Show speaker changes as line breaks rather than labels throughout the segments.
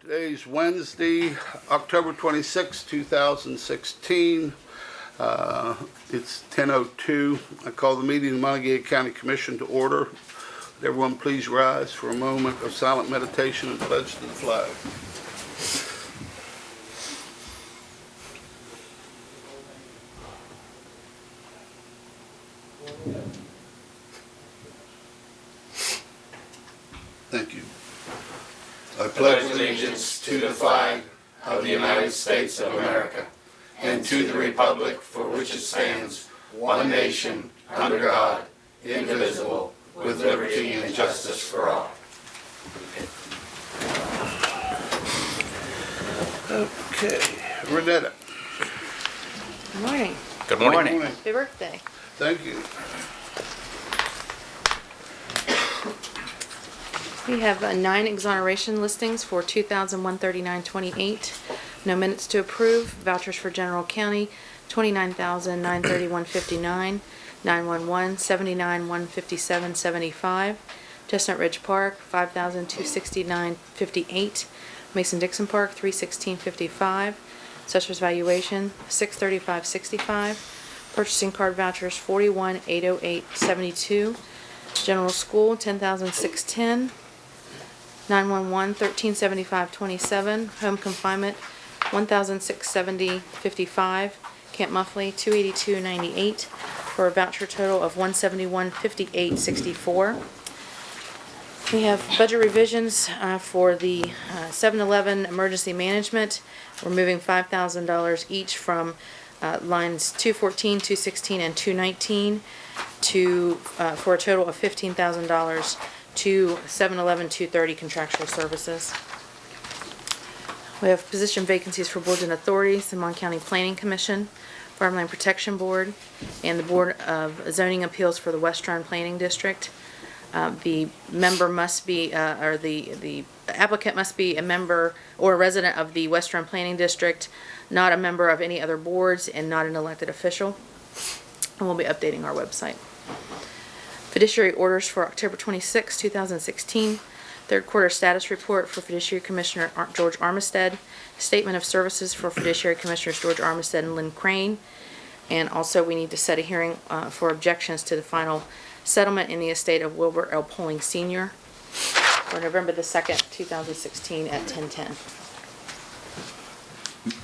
Today's Wednesday, October 26, 2016. It's 10:02. I call the meeting of the Monongalia County Commission to order. Would everyone please rise for a moment of silent meditation and pledge to the flag. Thank you. I
pledge allegiance to the flag of the United States of America and to the republic for which it stands, one nation, under God, indivisible, with liberty and justice for all.
Okay, Renetta.
Good morning.
Good morning.
Happy birthday.
Thank you.
We have 9 exoneration listings for $2,139.28. No minutes to approve. Vouchers for General County, $29,931.59. 911, $79,157.75. Chestnut Ridge Park, $5,269.58. Mason-Dixon Park, $316.55. Assessor's valuation, $635.65. Purchasing card vouchers, $41,808.72. General School, $10,610. 911, $1375.27. Home Confinement, $1,670.55. Camp Muffley, $282.98, for a voucher total of $171.58.64. We have budget revisions for the 7-Eleven emergency management. We're moving $5,000 each from lines 214, 216, and 219 to for a total of $15,000 to 7-Eleven 230 contractual services. We have position vacancies for boards and authorities: the Mon County Planning Commission, Farmland Protection Board, and the Board of Zoning Appeals for the Western Planning District. The member must be, or the applicant must be a member or a resident of the Western Planning District, not a member of any other boards, and not an elected official. And we'll be updating our website. Fiduciary orders for October 26, 2016. Third quarter status report for Fiduciary Commissioner George Armistead. Statement of services for Fiduciary Commissioners George Armistead and Lynn Crane. And also we need to set a hearing for objections to the final settlement in the estate of Wilbur L. Poling Sr. for November the 2nd, 2016 at 10:10.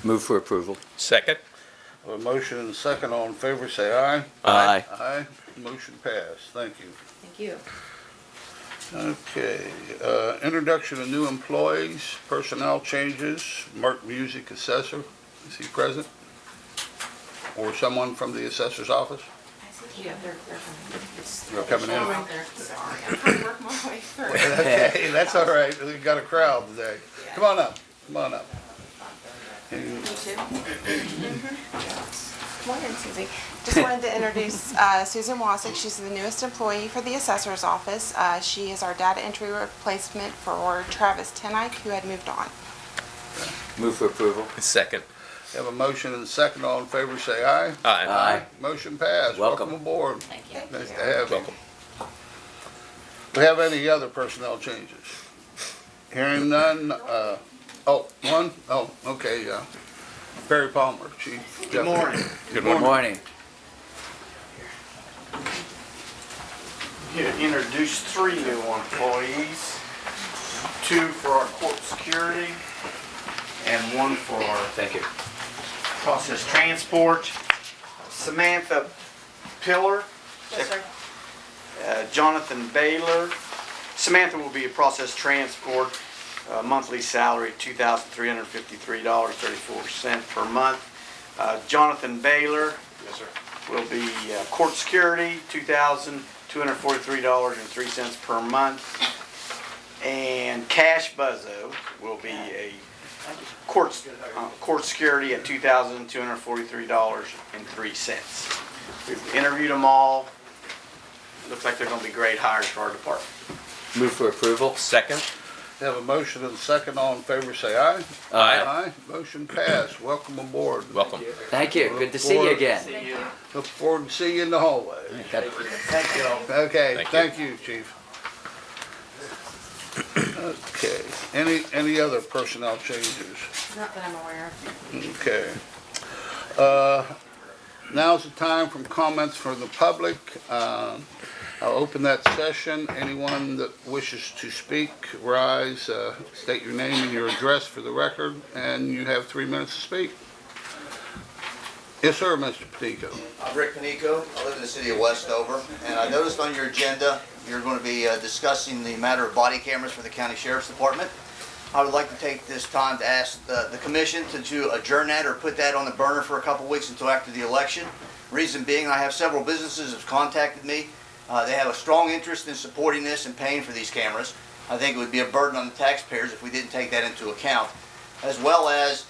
Move for approval.
Second.
A motion and a second. All in favor, say aye.
Aye.
Aye. Motion passed. Thank you.
Thank you.
Okay, introduction of new employees, personnel changes. Mark Music, assessor. Is he present? Or someone from the assessor's office?
Yeah,
They're coming in.
Sorry, I'm trying to work my way through.
Okay, that's all right. We've got a crowd today. Come on up. Come on up.
Me too. Morning, Susie. Just wanted to introduce Susan Wasick. She's the newest employee for the assessor's office. She is our data entry replacement for Travis Tenike, who had moved on.
Move for approval.
Second.
Have a motion and a second. All in favor, say aye.
Aye.
Aye.
Motion passed.
Welcome.
Aboard.
Thank you.
Nice to have you.
Welcome.
Do we have any other personnel changes? Hearing none. One? Oh, okay, Barry Palmer, Chief.
Good morning.
Good
Good
morning.
morning.
Here to introduce 3 new employees, 2 for our court security and 1 for our
Thank you.
process transport. Samantha Pillar.
Yes, sir.
Jonathan Baylor. Samantha will be a process transport, monthly salary $2,353.34 per month. Jonathan Baylor. Yes, sir. Will be court security, $2,243.03 per month. And Cash Buzzo will be a court security at $2,243.03. We've interviewed them all. Looks like they're going to be great hires for our department.
Move for approval.
Second.
Have a motion and a second. All in favor, say aye.
Aye.
Aye. Motion passed. Welcome aboard.
Welcome.
Thank you. Good to see you again.
Look forward to seeing you in the hallway.
Thank you all.
Okay,
Thank you.
thank you, Chief. Okay, any other personnel changes?
Not that I'm aware of.
Okay. Now's the time for comments from the public. I'll open that session. Anyone that wishes to speak, rise, state your name and your address for the record, and you have 3 minutes to speak. Yes, sir, Mr. Petico.
I'm Rick Panico. I live in the city of Westover, and I noticed on your agenda you're going to be discussing the matter of body cameras for the county sheriff's department. I would like to take this time to ask the commission to adjourn that or put that on the burner for a couple weeks until after the election. Reason being, I have several businesses have contacted me. They have a strong interest in supporting this and paying for these cameras. I think it would be a burden on the taxpayers if we didn't take that into account. As well as,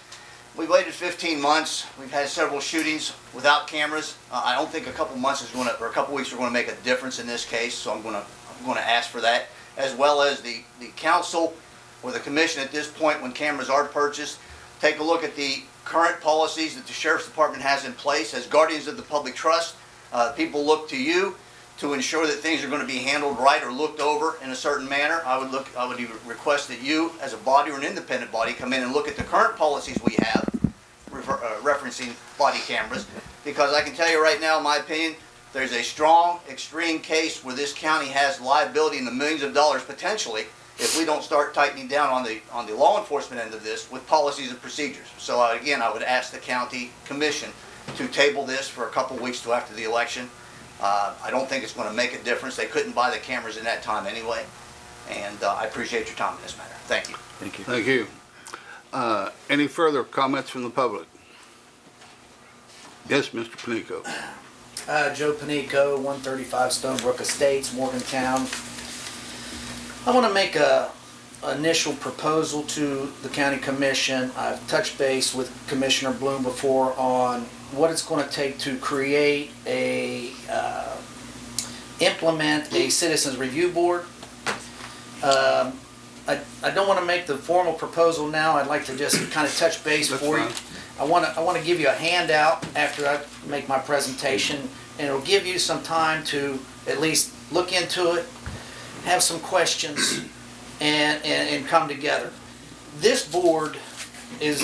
we waited 15 months. We've had several shootings without cameras. I don't think a couple months is going to, or a couple weeks are going to make a difference in this case. So I'm going to ask for that, as well as the council or the commission at this point, when cameras are purchased, take a look at the current policies that the sheriff's department has in place as guardians of the public trust. People look to you to ensure that things are going to be handled right or looked over in a certain manner. I would request that you, as a body or an independent body, come in and look at the current policies we have referencing body cameras, because I can tell you right now, in my opinion, there's a strong, extreme case where this county has liability in the millions of dollars potentially if we don't start tightening down on the law enforcement end of this with policies and procedures. So again, I would ask the county commission to table this for a couple weeks till after the election. I don't think it's going to make a difference. They couldn't buy the cameras in that time anyway. And I appreciate your time in this matter. Thank you.
Thank you.
Thank you. Any further comments from the public? Yes, Mr. Panico.
Joe Panico, 135 Stonebrook Estates, Morgantown. I want to make a initial proposal to the county commission. I've touched base with Commissioner Bloom before on what it's going to take to create implement a citizens review board. I don't want to make the formal proposal now. I'd like to just kind of touch base
That's
for you.
fine.
I want to give you a handout after I make my presentation, and it'll give you some time to at least look into it, have some questions, and come together. This board is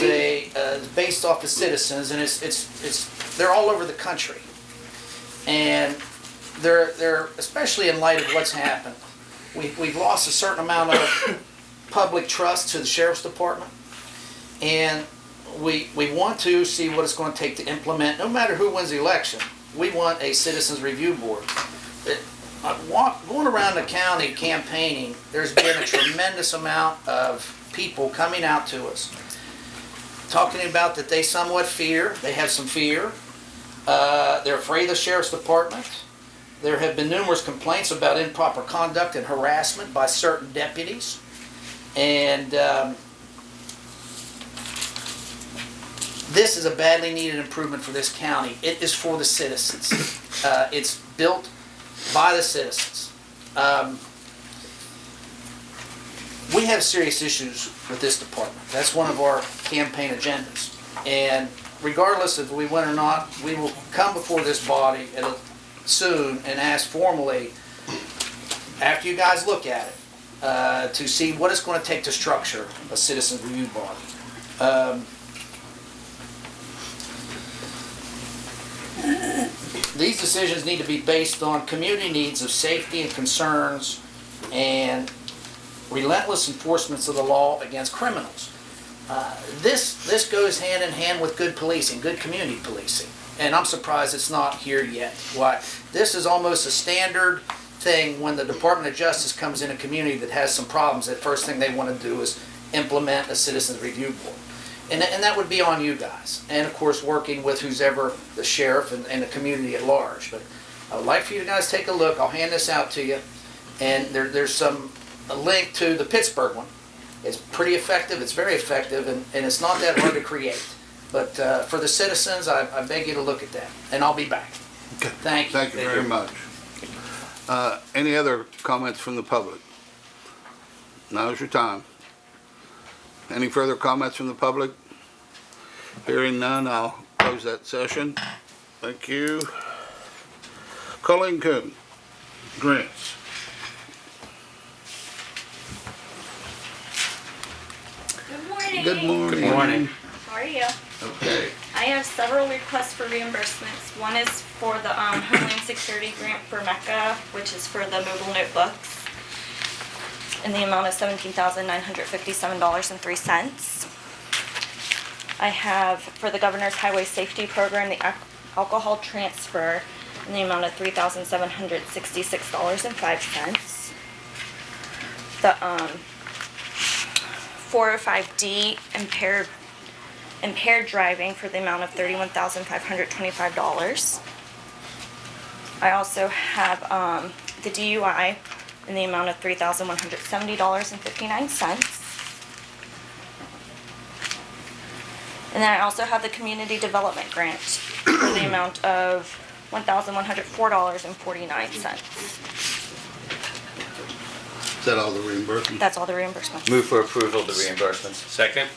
based off the citizens, and they're all over the country, and they're especially in light of what's happened. We've lost a certain amount of public trust to the sheriff's department, and we want to see what it's going to take to implement. No matter who wins the election, we want a citizens review board. Going around the county campaigning, there's been a tremendous amount of people coming out to us, talking about that they somewhat fear, they have some fear, they're afraid of the sheriff's department. There have been numerous complaints about improper conduct and harassment by certain deputies, and this is a badly needed improvement for this county. It is for the citizens. It's built by the citizens. We have serious issues with this department. That's one of our campaign agendas. And regardless if we win or not, we will come before this body soon and ask formally, after you guys look at it, to see what it's going to take to structure a citizen review body. These decisions need to be based on community needs of safety and concerns and relentless enforcements of the law against criminals. This goes hand in hand with good policing, good community policing. And I'm surprised it's not here yet. Why? This is almost a standard thing when the Department of Justice comes in a community that has some problems. The first thing they want to do is implement a citizens review board. And that would be on you guys. And of course, working with who's ever the sheriff and the community at large. But I would like for you guys to take a look. I'll hand this out to you. And there's a link to the Pittsburgh one. It's pretty effective. It's very effective. And it's not that hard to create. But for the citizens, I beg you to look at that. And I'll be back.
Okay.
Thank you.
Thank you very much. Any other comments from the public? Now's your time. Any further comments from the public? Hearing none, I'll close that session. Thank you. Colleen Coon, grants.
morning.
Good morning.
Good morning.
How are you?
Okay.
I have several requests for reimbursements. One is for the Homeland Security Grant for Mecca, which is for the mobile notebooks, in the amount of $17,957.03. I have for the Governor's Highway Safety Program, the alcohol transfer, in the amount of $3,766.05. The 405D impaired driving for the amount of $31,525. I also have the DUI in the amount of $3,170.59. And then I also have the community development grant for the amount of $1,104.49.
Is that all the reimbursement?
That's all the reimbursements.
Move for approval of the reimbursements.
Second.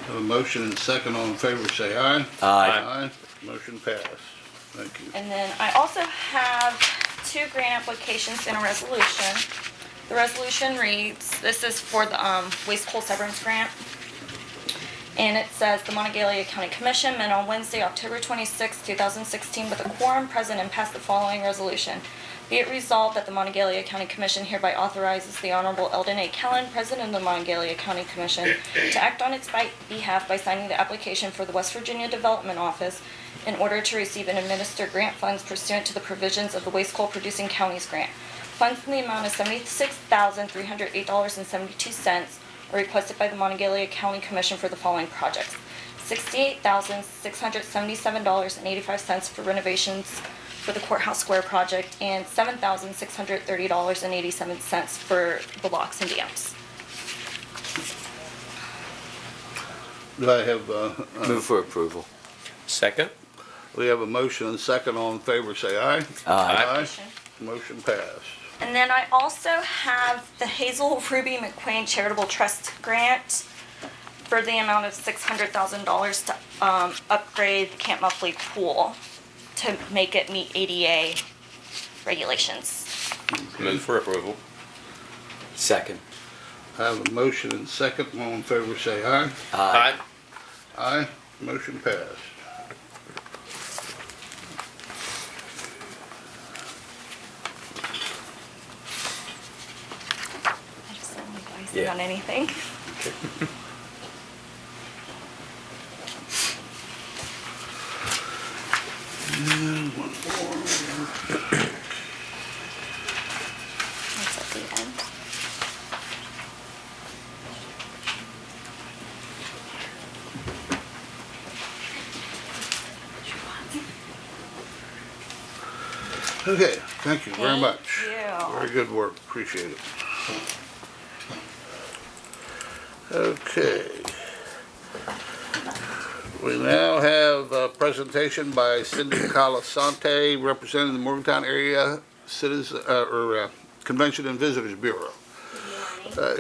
Have a motion and second. All in favor, say aye.
Aye.
Motion passed. Thank you.
And then I also have 2 grant applications and a resolution. The resolution reads, this is for the waste coal severance grant. And it says, the Monongalia County Commission met on Wednesday, October 26, 2016, with a quorum present and passed the following resolution. Be it resolved that the Monongalia County Commission hereby authorizes the Honorable Eldon A. Kellen, President of the Monongalia County Commission, to act on its behalf by signing the application for the West Virginia Development Office in order to receive and administer grant funds pursuant to the provisions of the Waste Coal Producing Counties Grant. Funds in the amount of $76,308.72 are requested by the Monongalia County Commission for the following projects. $68,677.85 for renovations for the Courthouse Square project and $7,630.87 for the locks and dams.
Do I have,
Move for approval.
Second.
we have a motion and second. All in favor, say aye.
Aye.
Motion passed.
And then I also have the Hazel Ruby McQueen Charitable Trust Grant for the amount of $600,000 to upgrade Camp Muffley Pool to make it meet ADA regulations.
Move for approval.
Second.
I have a motion and second. All in favor, say aye.
Aye.
Aye. Motion passed.
I just don't want to
Yeah.
on anything. That's at the end.
Okay, thank you very much.
Thank you.
Very good work, appreciate it. Okay. We now have a presentation by Cindy Calasante, representing the Morgantown Area Convention and Visitors Bureau.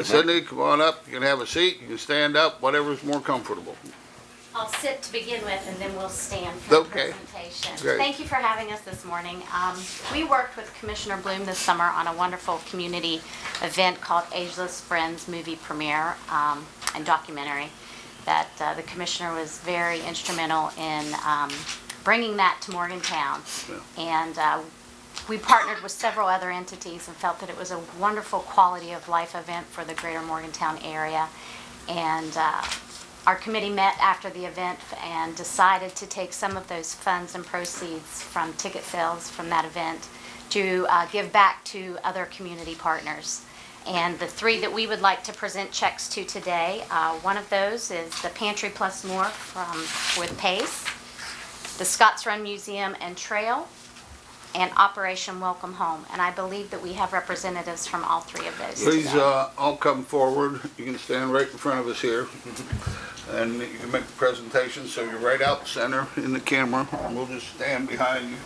Cindy, come on up, you can have a seat, you can stand up, whatever's more comfortable.
I'll sit to begin with, and then we'll stand for the
Okay.
presentation.
Great.
Thank you for having us this morning. We worked with Commissioner Bloom this summer on a wonderful community event called Ageless Friends Movie Premiere and documentary that the Commissioner was very instrumental in bringing that to Morgantown. And we partnered with several other entities and felt that it was a wonderful quality of life event for the greater Morgantown area. And our committee met after the event and decided to take some of those funds and proceeds from ticket sales from that event to give back to other community partners. And the 3 that we would like to present checks to today, one of those is the Pantry Plus More with PACE, the Scotts Run Museum and Trail, and Operation Welcome Home. And I believe that we have representatives from all 3 of those
Please
today.
all come forward. You can stand right in front of us here. And you can make the presentation so you're right out center in the camera. And we'll just stand behind you.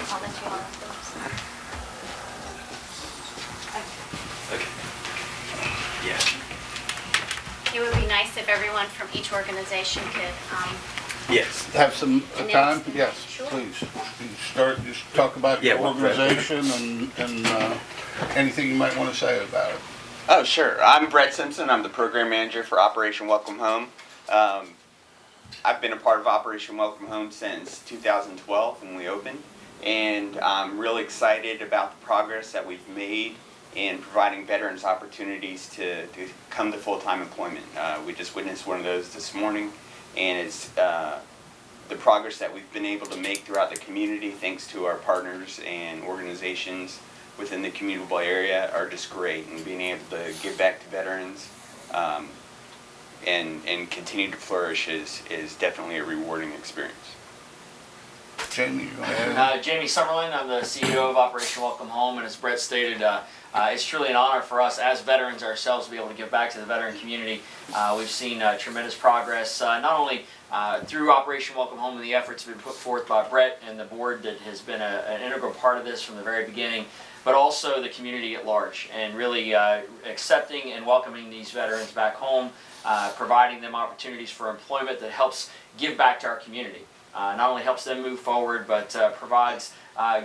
I'll let you on first.
Yeah.
It would be nice if everyone someone from each organization could,
Yes.
Have some time? Yes,
Sure.
please. You start, just talk about
Yeah,
your
what
organization and anything you might want to say about it.
Oh, sure. I'm Brett Simpson. I'm the program manager for Operation Welcome Home. I've been a part of Operation Welcome Home since 2012 when we opened, and I'm really excited about the progress that we've made in providing veterans opportunities to come to full-time employment. We just witnessed one of those this morning, and it's the progress that we've been able to make throughout the community thanks to our partners and organizations within the commutable area are just great, and being able to give back to veterans and continue to flourish is definitely a rewarding experience.
Jamie, you want to add?
Jamie Summerlin, I'm the CEO of Operation Welcome Home, and as Brett stated, it's truly an honor for us as veterans ourselves to be able to give back to the veteran community. We've seen tremendous progress, not only through Operation Welcome Home and the efforts that have been put forth by Brett and the board that has been an integral part of this from the very beginning, but also the community at large, and really accepting and welcoming these veterans back home, providing them opportunities for employment that helps give back to our community. Not only helps them move forward, but provides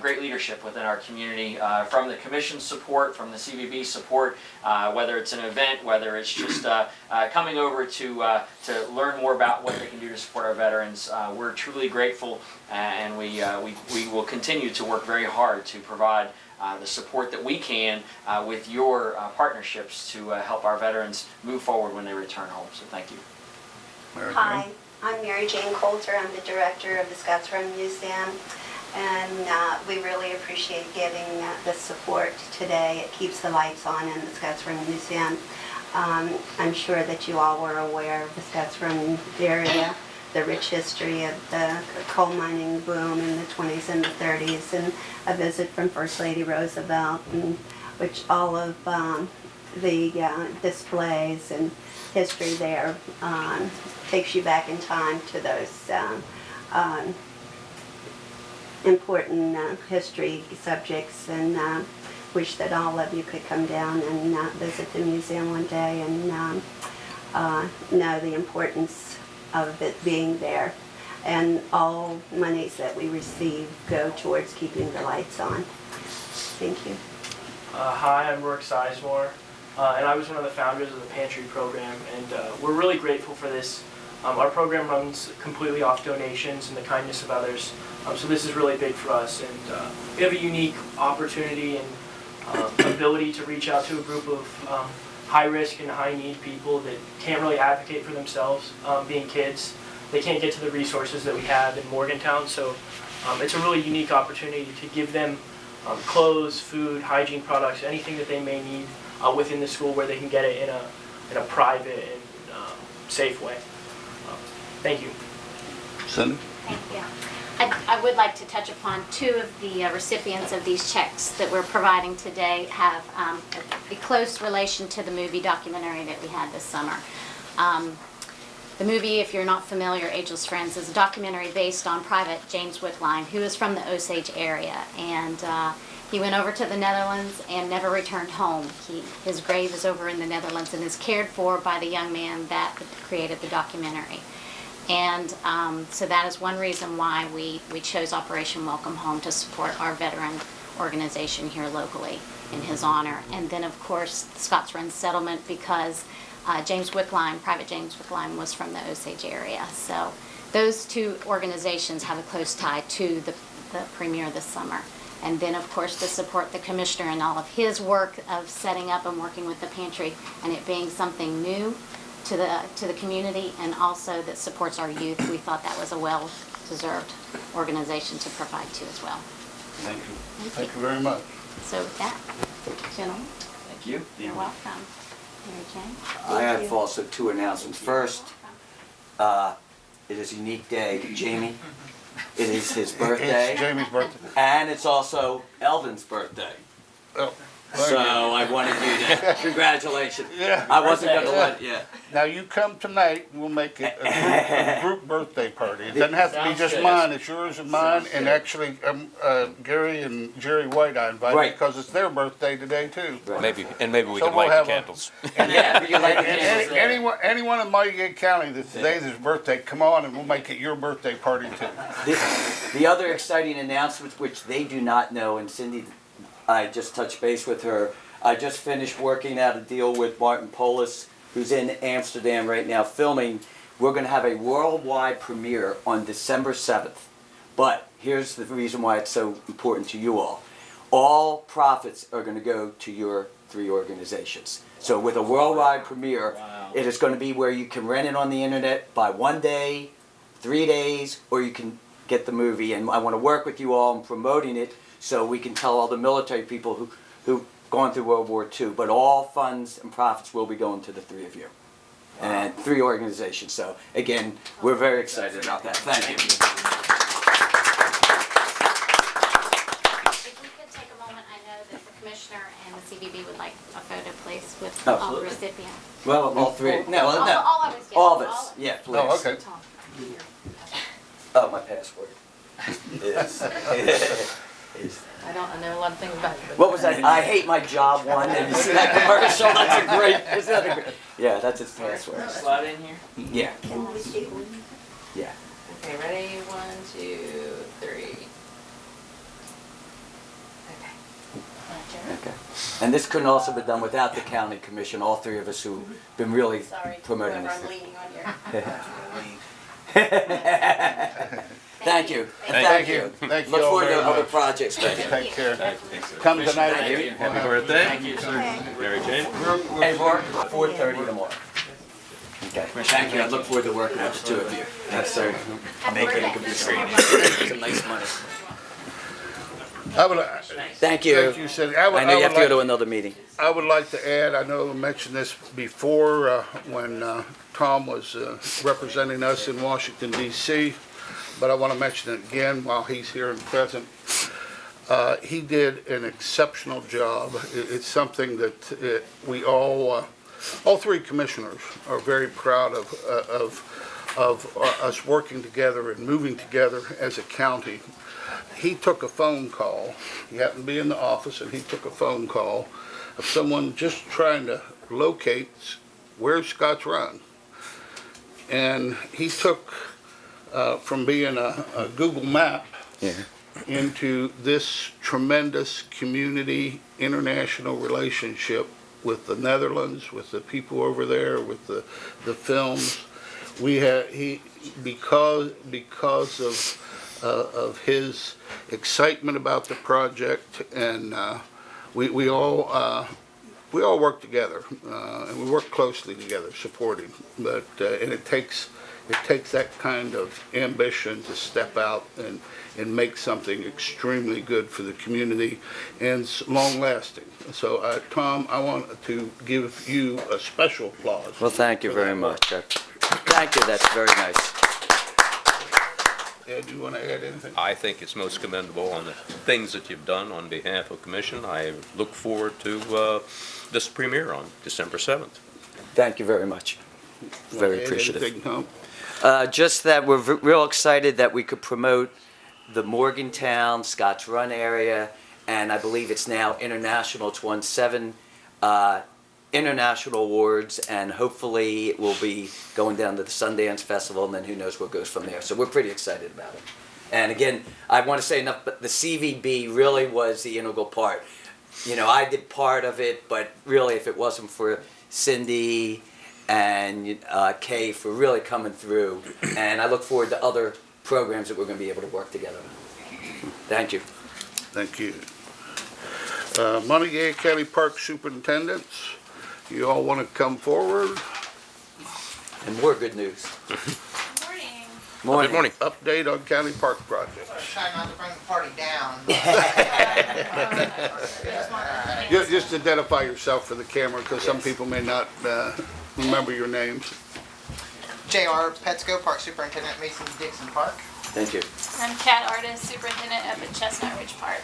great leadership within our community from the commission support, from the CVB support, whether it's an event, whether it's just coming over to learn more about what they can do to support our veterans. We're truly grateful, and we will continue to work very hard to provide the support that we can with your partnerships to help our veterans move forward when they return home. So thank you.
Mary
Hi,
Jane?
I'm Mary Jane Coulter. I'm the director of the Scotts Run Museum, and we really appreciate getting the support today. It keeps the lights on in the Scotts Run Museum. I'm sure that you all were aware of the Scotts Run area, the rich history of the coal mining boom in the 20s and the 30s, and a visit from First Lady Roosevelt, and which all of the displays and history there takes you back in time to those important history subjects, and wish that all of you could come down and visit the museum one day and know the importance of it being there. And all monies that we receive go towards keeping the lights on. Thank you.
Hi, I'm Rourke Sizemore, and I was one of the founders of the Pantry program, and we're really grateful for this. Our program runs completely off donations and the kindness of others, so this is really big for us, and we have a unique opportunity and ability to reach out to a group of high-risk and high-need people that can't really advocate for themselves, being kids. They can't get to the resources that we have in Morgantown, so it's a really unique opportunity to give them clothes, food, hygiene products, anything that they may need within the school where they can get it in a private and safe way. Thank you.
Cindy?
Thank you. I would like to touch upon two of the recipients of these checks that we're providing today have a close relation to the movie documentary that we had this summer. The movie, if you're not familiar, Ageless Friends, is a documentary based on Private James Wickline, who is from the Osage area, and he went over to the Netherlands and never returned home. His grave is over in the Netherlands and is cared for by the young man that created the documentary. And so that is one reason why we chose Operation Welcome Home to support our veteran organization here locally in his honor. And then, of course, the Scotts Run settlement, because James Wickline, Private James Wickline, was from the Osage area. So those two organizations have a close tie to the premiere this summer. And then, of course, to support the commissioner and all of his work of setting up and working with the pantry, and it being something new to the community, and also that supports our youth. We thought that was a well-deserved organization to provide to as well.
Thank you. Thank you very much.
So with that, gentlemen,
Thank you.
you're welcome. Mary Jane?
I have also two announcements. First, it is a unique day to Jamie. It is his birthday.
It's Jamie's birthday.
And it's also Eldon's birthday.
Oh,
So I wanted you to, congratulations.
Yeah.
I wasn't gonna let, yeah.
Now you come tonight, we'll make it a group birthday party. It doesn't have to be just mine, it's yours and mine, and actually, Gary and Jerry White I invited,
Right.
because it's their birthday today too.
Maybe we
So
can
we'll
light
have
the
a-
candles.
Yeah, you like
And anyone in Monongalia County that today's his birthday, come on and we'll make it your birthday party too.
The other exciting announcement, which they do not know, and Cindy, I just touched base with her. I just finished working out a deal with Martin Polis, who's in Amsterdam right now filming. We're going to have a worldwide premiere on December 7th. But here's the reason why it's so important to you all. All profits are going to go to your 3 organizations. So with a worldwide premiere, it is going to be where you can rent it on the internet by 1 day, 3 days, or you can get the movie. And I want to work with you all in promoting it so we can tell all the military people who've gone through World War II. But all funds and profits will be going to the 3 of you. And 3 organizations. So again, we're very excited about that. Thank you.
If we could take a moment, I know that the commissioner and the CBB would like a photo, please, with all the
Absolutely.
recipients.
Well, all 3. No,
All
no.
of us, yes.
All of us. Yeah, please.
Oh, okay.
Oh, my password. Yes.
I know a lot of things about you.
What was that? I hate my job one. Have you seen that commercial? That's a great. Isn't that a great? Yeah, that's his password.
Slide in here.
Yeah.
Can we see one?
Yeah.
Okay, ready? 1, 2, 3.
Okay. And this couldn't also be done without the county commission. All 3 of us who've been really
Sorry,
promoting
whoever
this.
I'm leaning on here.
Thank you. And
Thank you. Thank you
Look
all
forward
very
to other
much.
projects. Thank you.
Take care. Come tonight.
Thank you.
Happy birthday.
Thank you, sir.
Mary Jane.
Hey, Mark, 4:30 tomorrow. Okay. Thank you. I look forward to working with the 2 of you. Yes, sir. Making it could be some nice money.
I would,
Thank you.
thank you, Cindy.
I know you have to go to another meeting.
I would like to add, I know I mentioned this before when Tom was representing us in Washington DC, but I want to mention it again while he's here and present. He did an exceptional job. It's something that we all 3 commissioners are very proud of us working together and moving together as a county. He took a phone call. He happened to be in the office, and he took a phone call of someone just trying to locate where's Scotts Run. And he took from being a Google map into this tremendous community international relationship with the Netherlands, with the people over there, with the films. We had because of his excitement about the project, and we all work together, and we work closely together, supporting. But and it takes that kind of ambition to step out and make something extremely good for the community and long lasting. So Tom, I want to give you a special applause.
Well, thank you very much. Thank you. That's very nice.
Ed, do you want to add anything?
I think it's most commendable on the things that you've done on behalf of Commission. I look forward to this premiere on December 7th.
Thank you very much. Very
Add
appreciative.
anything, Tom?
Just that we're real excited that we could promote the Morgantown, Scotts Run area, and I believe it's now international. It's won 7 international awards, and hopefully it will be going down to the Sundance Festival, and then who knows what goes from there. So we're pretty excited about it. And again, I want to say enough, but the CVB really was the integral part. You know, I did part of it, but really if it wasn't for Cindy and Kay for really coming through, and I look forward to other programs that we're going to be able to work together on. Thank you.
Thank you. Monongalia County Park Superintendents, you all want to come forward?
And more good news.
Morning.
Good morning.
Update on county park projects.
Try not to bring the party down.
Just identify yourself for the camera, because some people may not remember your names.
J.R. Petsko, Park Superintendent, Mason-Dixon Park.
Thank you.
I'm Cat Artist, Superintendent up at Chestnut Ridge Park.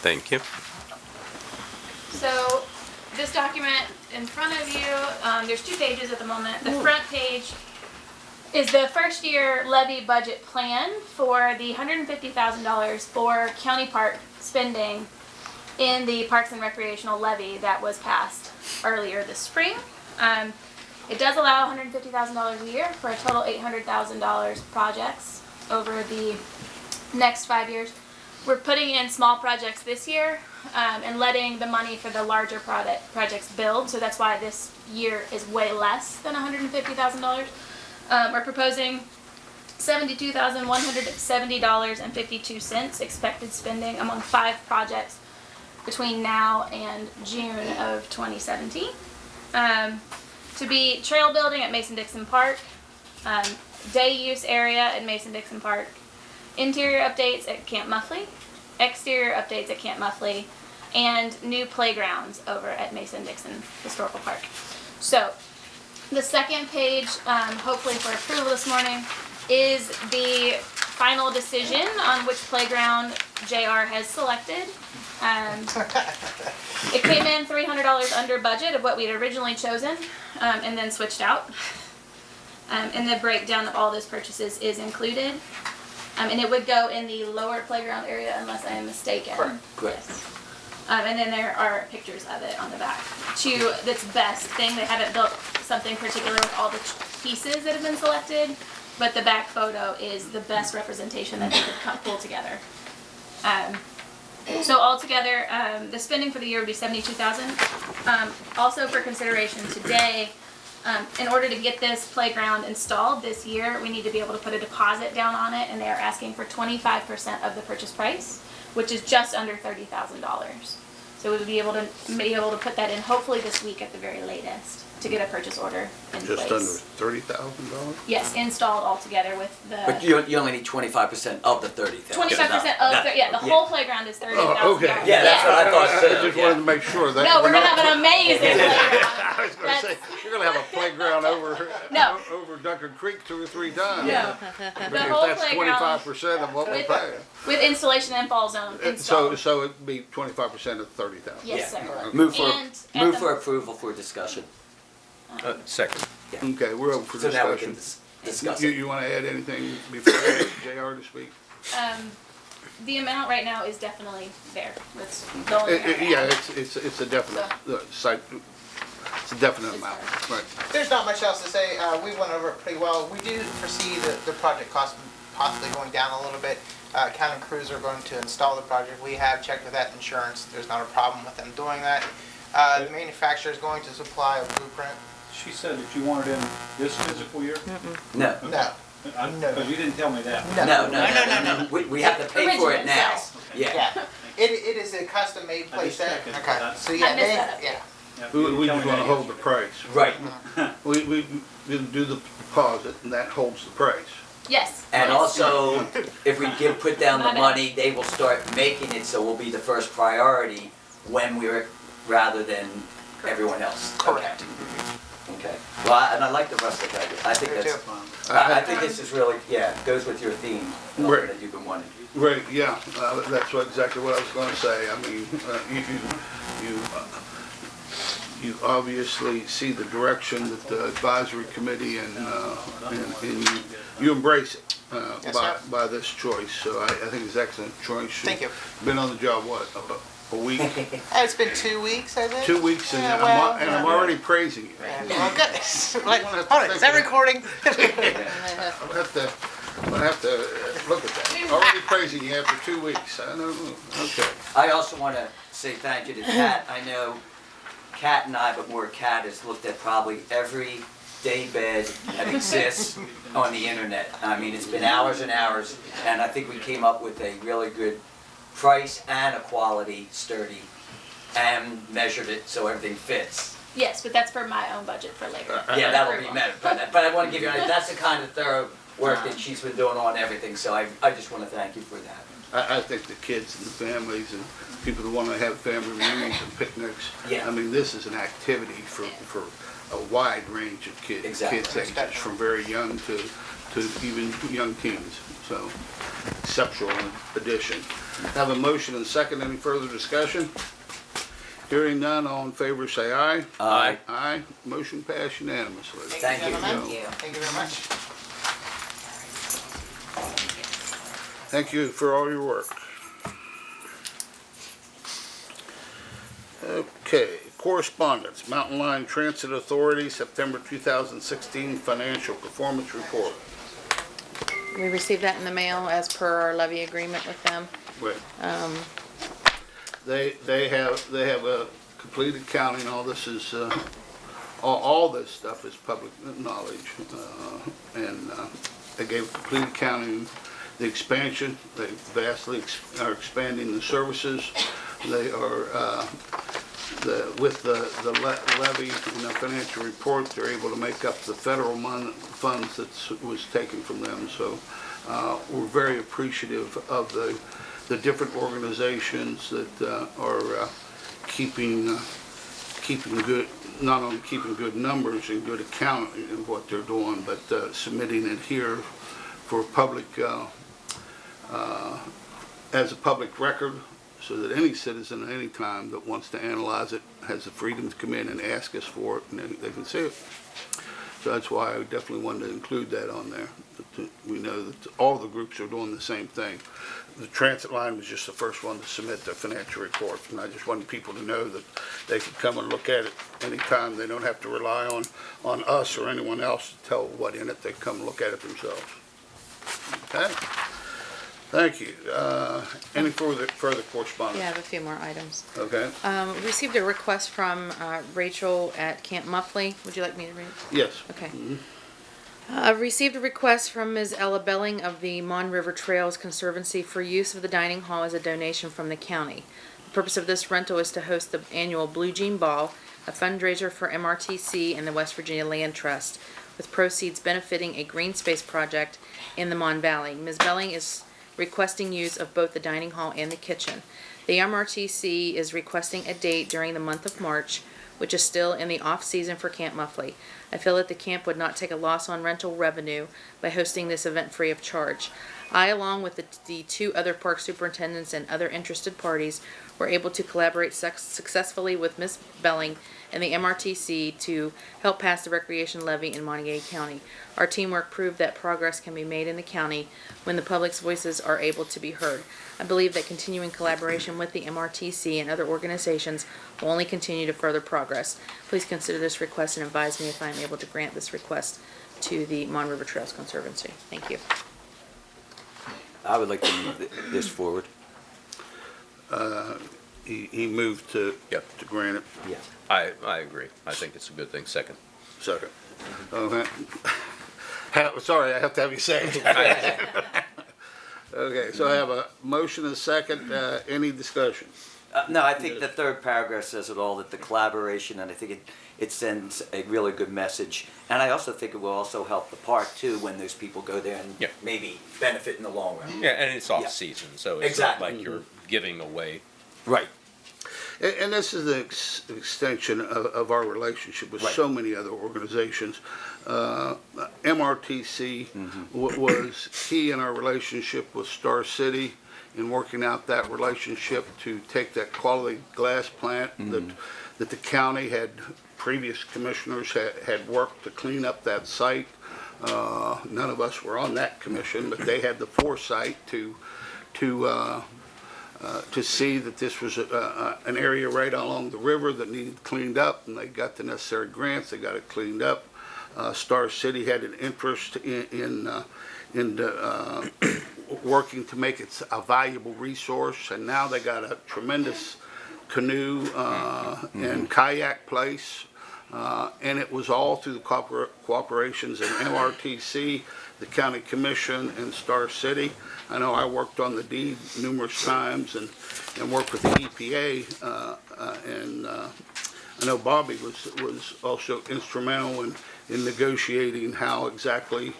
Thank you.
So this document in front of you, there's 2 pages at the moment. The front page is the first year levy budget plan for the $150,000 for county park spending in the Parks and Recreational levy that was passed earlier this spring. It does allow $150,000 a year for a total $800,000 projects over the next 5 years. We're putting in small projects this year and letting the money for the larger projects build. So that's why this year is way less than $150,000. We're proposing $72,170.52 expected spending among 5 projects between now and June of 2017. To be trail building at Mason-Dixon Park, day use area at Mason-Dixon Park, interior updates at Camp Muffley, exterior updates at Camp Muffley, and new playgrounds over at Mason-Dixon Historical Park. So the second page, hopefully for approval this morning, is the final decision on which playground JR has selected. It came in $300 under budget of what we'd originally chosen, and then switched out. And the breakdown of all those purchases is included. And it would go in the lower playground area unless I am mistaken.
Correct.
Yes. And then there are pictures of it on the back. To this best thing, they haven't built something particular with all the pieces that have been selected, but the back photo is the best representation that they could pull together. So altogether, the spending for the year would be $72,000. Also for consideration today, in order to get this playground installed this year, we need to be able to put a deposit down on it, and they are asking for 25% of the purchase price, which is just under $30,000. So we would be able to put that in hopefully this week at the very latest to get a purchase order in place.
Just under $30,000?
Yes, installed altogether with the.
But you only need 25% of the 30,000.
25% of the whole playground is $30,000.
Oh, okay.
Yeah, that's what I thought.
I just wanted to make sure that.
No, we're gonna have an amazing playground.
I was gonna say, you're gonna have a playground over Duncan Creek 2 or 3 times.
No.
But
The
if
whole
that's
playground
25% of what we're paying.
with installation and fall zone installed.
So it'd be 25% of 30,000.
Yes, sir.
Move
And
for approval for discussion.
Second.
Okay, we're open for
So now we can
discussion.
discuss
You,
it.
you wanna add anything before I ask JR to speak?
The amount right now is definitely there. It's the only thing I can
Yeah,
add.
it's a definite, site, it's a definite amount, right.
There's not much else to say. We went over it pretty well. We do foresee the project cost possibly going down a little bit. County crews are going to install the project. We have checked with that insurance. There's not a problem with them doing that. The manufacturer is going to supply a blueprint.
She said that you wanted in this fiscal year?
No.
No.
Because you didn't tell me that.
No. We have to pay for it now. Yeah.
It is a custom made playset. Okay. So
I
yeah,
missed that.
We just wanna hold the price.
Right.
We do the deposit and that holds the price.
Yes.
And
yes.
also, if we put down the
My bad.
money, they will start making it, so we'll be the first priority when we're, rather than everyone else.
Correct.
Okay. Well, and I like the rustic idea. I think that's, I think this is really, goes with your theme
Right.
that you've been wanting.
Right, yeah, that's exactly what I was gonna say. I mean, you obviously see the direction that the advisory committee and you embrace it
Yes, sir.
by this choice. So I think it's an excellent choice.
Thank you.
Been on the job, what, a week?
It's been 2 weeks, I think.
2 weeks, and
Yeah,
I'm already praising you.
Well, goodness. Like, hold on, is that recording?
I'll have to look at that. Already praising you after 2 weeks. I know, okay.
I also want to say thank you to Kat. I know Kat and I, but more Kat, has looked at probably every daybed that exists on the internet. I mean, it's been hours and hours, and I think we came up with a really good price and a quality, sturdy, and measured it so everything fits.
Yes, but that's for my own budget for later.
Yeah, that'll be met. But I want to give you, that's the kind of thorough work that she's been doing on everything, so I just want to thank you for that.
I think the kids and the families and people that want to have family reunions and picnics,
Yeah.
I mean, this is an activity for a wide range of kids.
Exactly.
Kids ages from very young to even young teens. So, exceptional addition. Have a motion and second. Any further discussion? Hearing none, all in favor say aye.
Aye.
Aye. Motion passed unanimously.
Thank you.
Gentlemen, thank you very much.
Thank you for all your work. Okay, correspondence. Mountain Line Transit Authority, September 2016 Financial Performance Report.
We received that in the mail as per our levy agreement with them.
Right. They have a complete accounting. All this is all this stuff is public knowledge, and they gave complete accounting. The expansion, they vastly are expanding the services. They are with the levy and the financial report, they're able to make up the federal funds that was taken from them. So we're very appreciative of the different organizations that are keeping good, not only keeping good numbers and good accounting of what they're doing, but submitting it here for public as a public record, so that any citizen at any time that wants to analyze it has the freedom to come in and ask us for it, and they can see it. So that's why I definitely wanted to include that on there. We know that all the groups are doing the same thing. The transit line was just the first one to submit their financial report, and I just wanted people to know that they could come and look at it anytime. They don't have to rely on us or anyone else to tell what in it. They come and look at it themselves. Okay? Thank you. Any further correspondence?
Yeah, I have a few more items.
Okay.
We received a request from Rachel at Camp Muffley. Would you like me to read it?
Yes.
Okay. I've received a request from Ms. Ella Belling of the Mon River Trails Conservancy for use of the dining hall as a donation from the county. The purpose of this rental is to host the annual Blue Jean Ball, a fundraiser for MRTC and the West Virginia Land Trust, with proceeds benefiting a green space project in the Mon Valley. Ms. Belling is requesting use of both the dining hall and the kitchen. The MRTC is requesting a date during the month of March, which is still in the off-season for Camp Muffley. I feel that the camp would not take a loss on rental revenue by hosting this event free of charge. I, along with the two other park superintendents and other interested parties, were able to collaborate successfully with Ms. Belling and the MRTC to help pass the recreation levy in Monongalia County. Our teamwork proved that progress can be made in the county when the public's voices are able to be heard. I believe that continuing collaboration with the MRTC and other organizations will only continue to further progress. Please consider this request and advise me if I am able to grant this request to the Mon River Trails Conservancy. Thank you.
I would like to move this forward.
He moved to grant it.
Yeah.
I agree. I think it's a good thing. Second.
Second. Okay. Sorry, I have to have you say it. Okay, so I have a motion and a second. Any discussion?
No, I think the third paragraph says it all, that the collaboration, and I think it sends a really good message. And I also think it will also help the park too when those people go there and maybe benefit in the long run.
Yeah, and it's off season, so it's
exactly.
not like you're giving away.
Right.
And this is an extension of our relationship with so many other organizations. MRTC was key in our relationship with Star City in working out that relationship to take that quality glass plant that the county had, previous commissioners had worked to clean up that site. None of us were on that commission, but they had the foresight to see that this was an area right along the river that needed cleaned up, and they got the necessary grants. They got it cleaned up. Star City had an interest in working to make it a valuable resource, and now they got a tremendous canoe and kayak place, and it was all through the cooperations of MRTC, the County Commission, and Star City. I know I worked on the deed numerous times and worked with the EPA, and I know Bobby was also instrumental in negotiating how exactly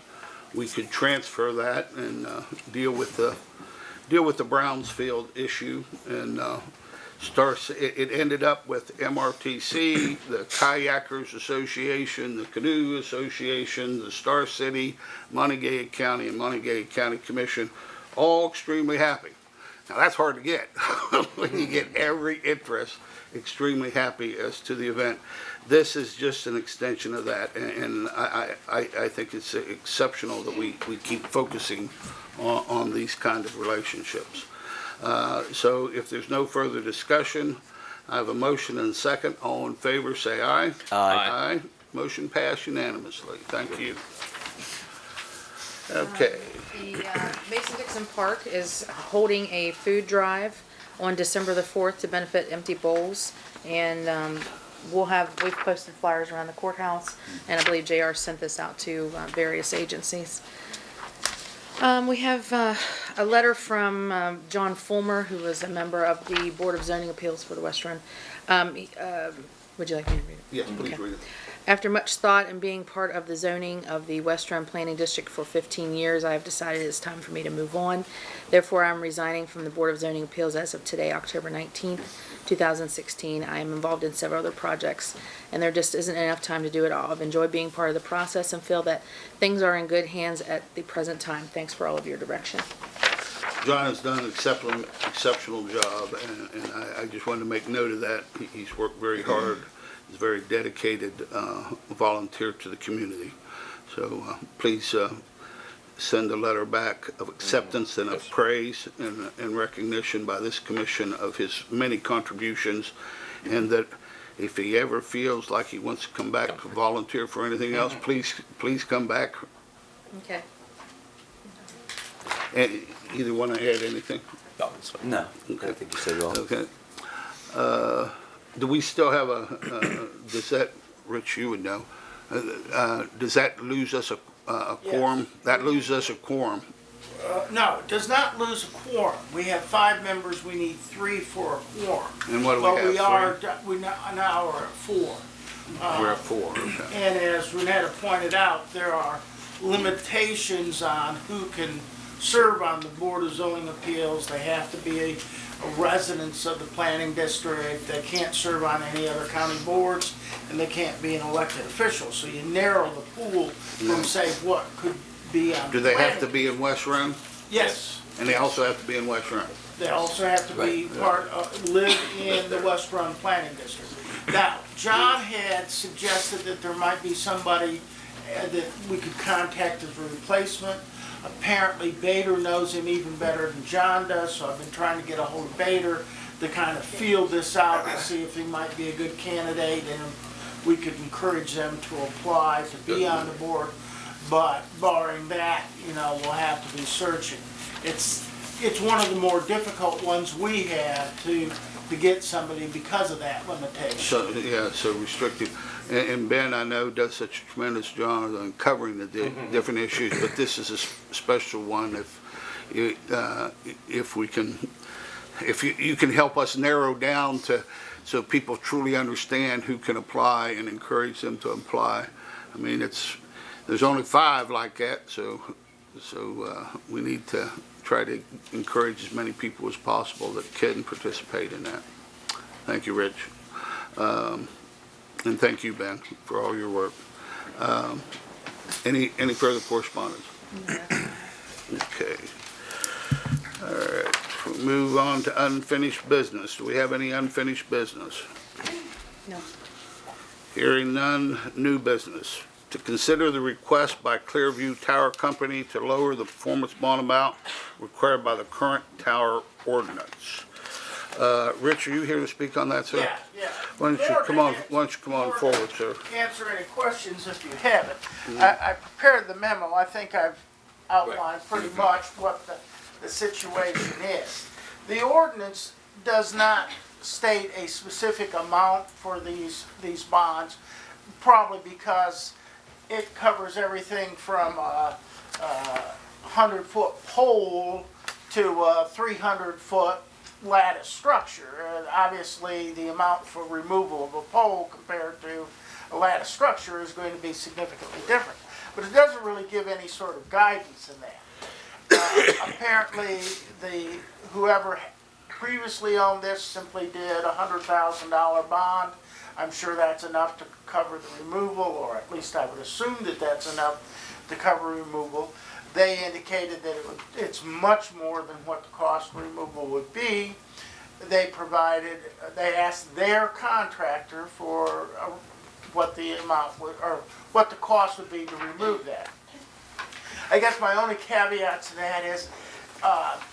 we could transfer that and deal with the Brownsfield issue. And it ended up with MRTC, the Kayakers Association, the Canoe Association, the Star City, Monongalia County, and Monongalia County Commission, all extremely happy. Now, that's hard to get. When you get every interest, extremely happy as to the event. This is just an extension of that, and I think it's exceptional that we keep focusing on these kind of relationships. So if there's no further discussion, I have a motion and a second. All in favor, say aye.
Aye.
Aye. Motion passed unanimously. Thank you. Okay.
The Mason-Dixon Park is holding a food drive on December the 4th to benefit Empty Bowls. And we've posted flyers around the courthouse, and I believe JR sent this out to various agencies. We have a letter from John Fulmer, who was a member of the Board of Zoning Appeals for the West Run. Would you like me to read it?
Yes, please
Okay.
read it.
After much thought and being part of the zoning of the West Run Planning District for 15 years, I have decided it's time for me to move on. Therefore, I'm resigning from the Board of Zoning Appeals as of today, October 19th, 2016. I am involved in several other projects, and there just isn't enough time to do it all. I've enjoyed being part of the process and feel that things are in good hands at the present time. Thanks for all of your direction.
John has done an exceptional job, and I just wanted to make note of that. He's worked very hard. He's a very dedicated volunteer to the community. So please send a letter back of acceptance and of praise and recognition by this commission of his many contributions, and that if he ever feels like he wants to come back to volunteer for anything else, please come back.
Okay.
And either want to add anything?
No,
Okay.
I think you said it all.
Okay. Do we still have does that, Rich, you would know, does that lose us a quorum?
Yes.
That loses us a quorum.
No, it does not lose a quorum. We have 5 members, we need 3 for a quorum.
And what do we have,
But we now are at 4.
We're at 4, okay.
And as Renetta pointed out, there are limitations on who can serve on the Board of Zoning Appeals. They have to be a residents of the planning district. They can't serve on any other county boards, and they can't be an elected official. So you narrow the pool from, say, what could be on.
Do they have to be in West Run?
Yes.
And they also have to be in West Run?
They also have to be live in the West Run Planning District. Now, John had suggested that there might be somebody that we could contact as a replacement. Apparently Bader knows him even better than John does, so I've been trying to get a hold of Bader to kind of feel this out and see if he might be a good candidate, and we could encourage them to apply to be on the board. But barring that, we'll have to be searching. It's one of the more difficult ones we have to get somebody because of that limitation.
So, yeah, so restrictive. And Ben, I know, does such a tremendous job on covering the different issues, but this is a special one. If we can, if you can help us narrow down so people truly understand who can apply and encourage them to apply. I mean, there's only 5 like that, so we need to try to encourage as many people as possible that can participate in that. Thank you, Rich. And thank you, Ben, for all your work. Any further correspondence? Okay. All right, we'll move on to unfinished business. Do we have any unfinished business?
No.
Hearing none, new business. To consider the request by Clearview Tower Company to lower the performance bond amount required by the current tower ordinance. Rich, are you here to speak on that, sir?
Yeah.
Why don't you come on forward, sir?
Answer any questions if you have it. I prepared the memo. I think I've outlined pretty much what the situation is. The ordinance does not state a specific amount for these bonds, probably because it covers everything from a 100-foot pole to a 300-foot lattice structure. Obviously, the amount for removal of a pole compared to a lattice structure is going to be significantly different. But it doesn't really give any sort of guidance in that. Apparently, whoever previously owned this simply did a $100,000 bond. I'm sure that's enough to cover the removal, or at least I would assume that that's enough to cover removal. they indicated that it's much more than what the cost of removal would be. They asked their contractor for what the amount would, or what the cost would be to remove that. I guess my only caveat to that is,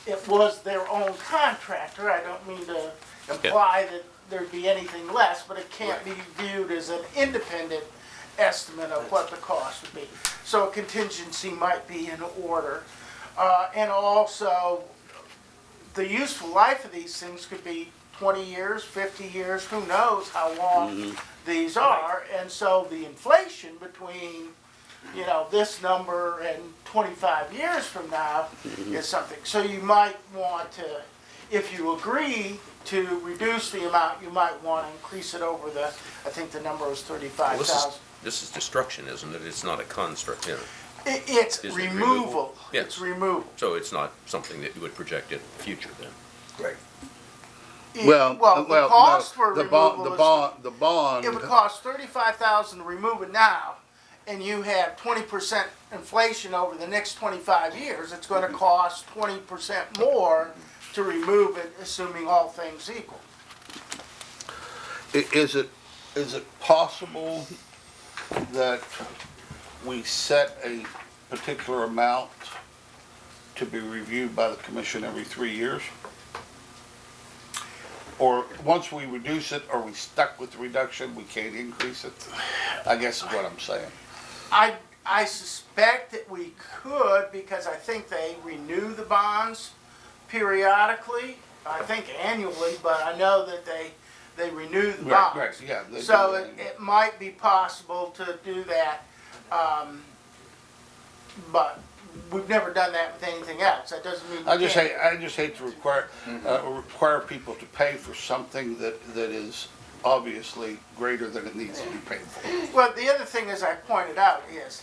it was their own contractor. I don't mean to imply that there'd be anything less, but it can't be viewed as an independent estimate of what the cost would be. So a contingency might be in order. And also, the useful life of these things could be 20 years, 50 years, who knows how long these are. And so the inflation between, you know, this number and 25 years from now is something. So you might want to, if you agree to reduce the amount, you might want to increase it over the, I think the number was 35,000.
This is destruction, isn't it? It's not a construct, you know.
It's removal.
Yes.
It's removal.
So it's not something that you would project in the future then?
Right.
Well,
the cost for
the
removal
the bond.
It would cost $35,000 to remove it now, and you have 20% inflation over the next 25 years. It's going to cost 20% more to remove it, assuming all things equal.
Is it possible that we set a particular amount to be reviewed by the commission every 3 years? Or once we reduce it, are we stuck with the reduction, we can't increase it? I guess is what I'm saying.
I suspect that we could, because I think they renew the bonds periodically, I think annually, but I know that they renew the bonds.
Right, yeah.
So it might be possible to do that, but we've never done that with anything else. That doesn't mean
I just hate to require people to pay for something that is obviously greater than it needs to be paid for.
Well, the other thing, as I pointed out, is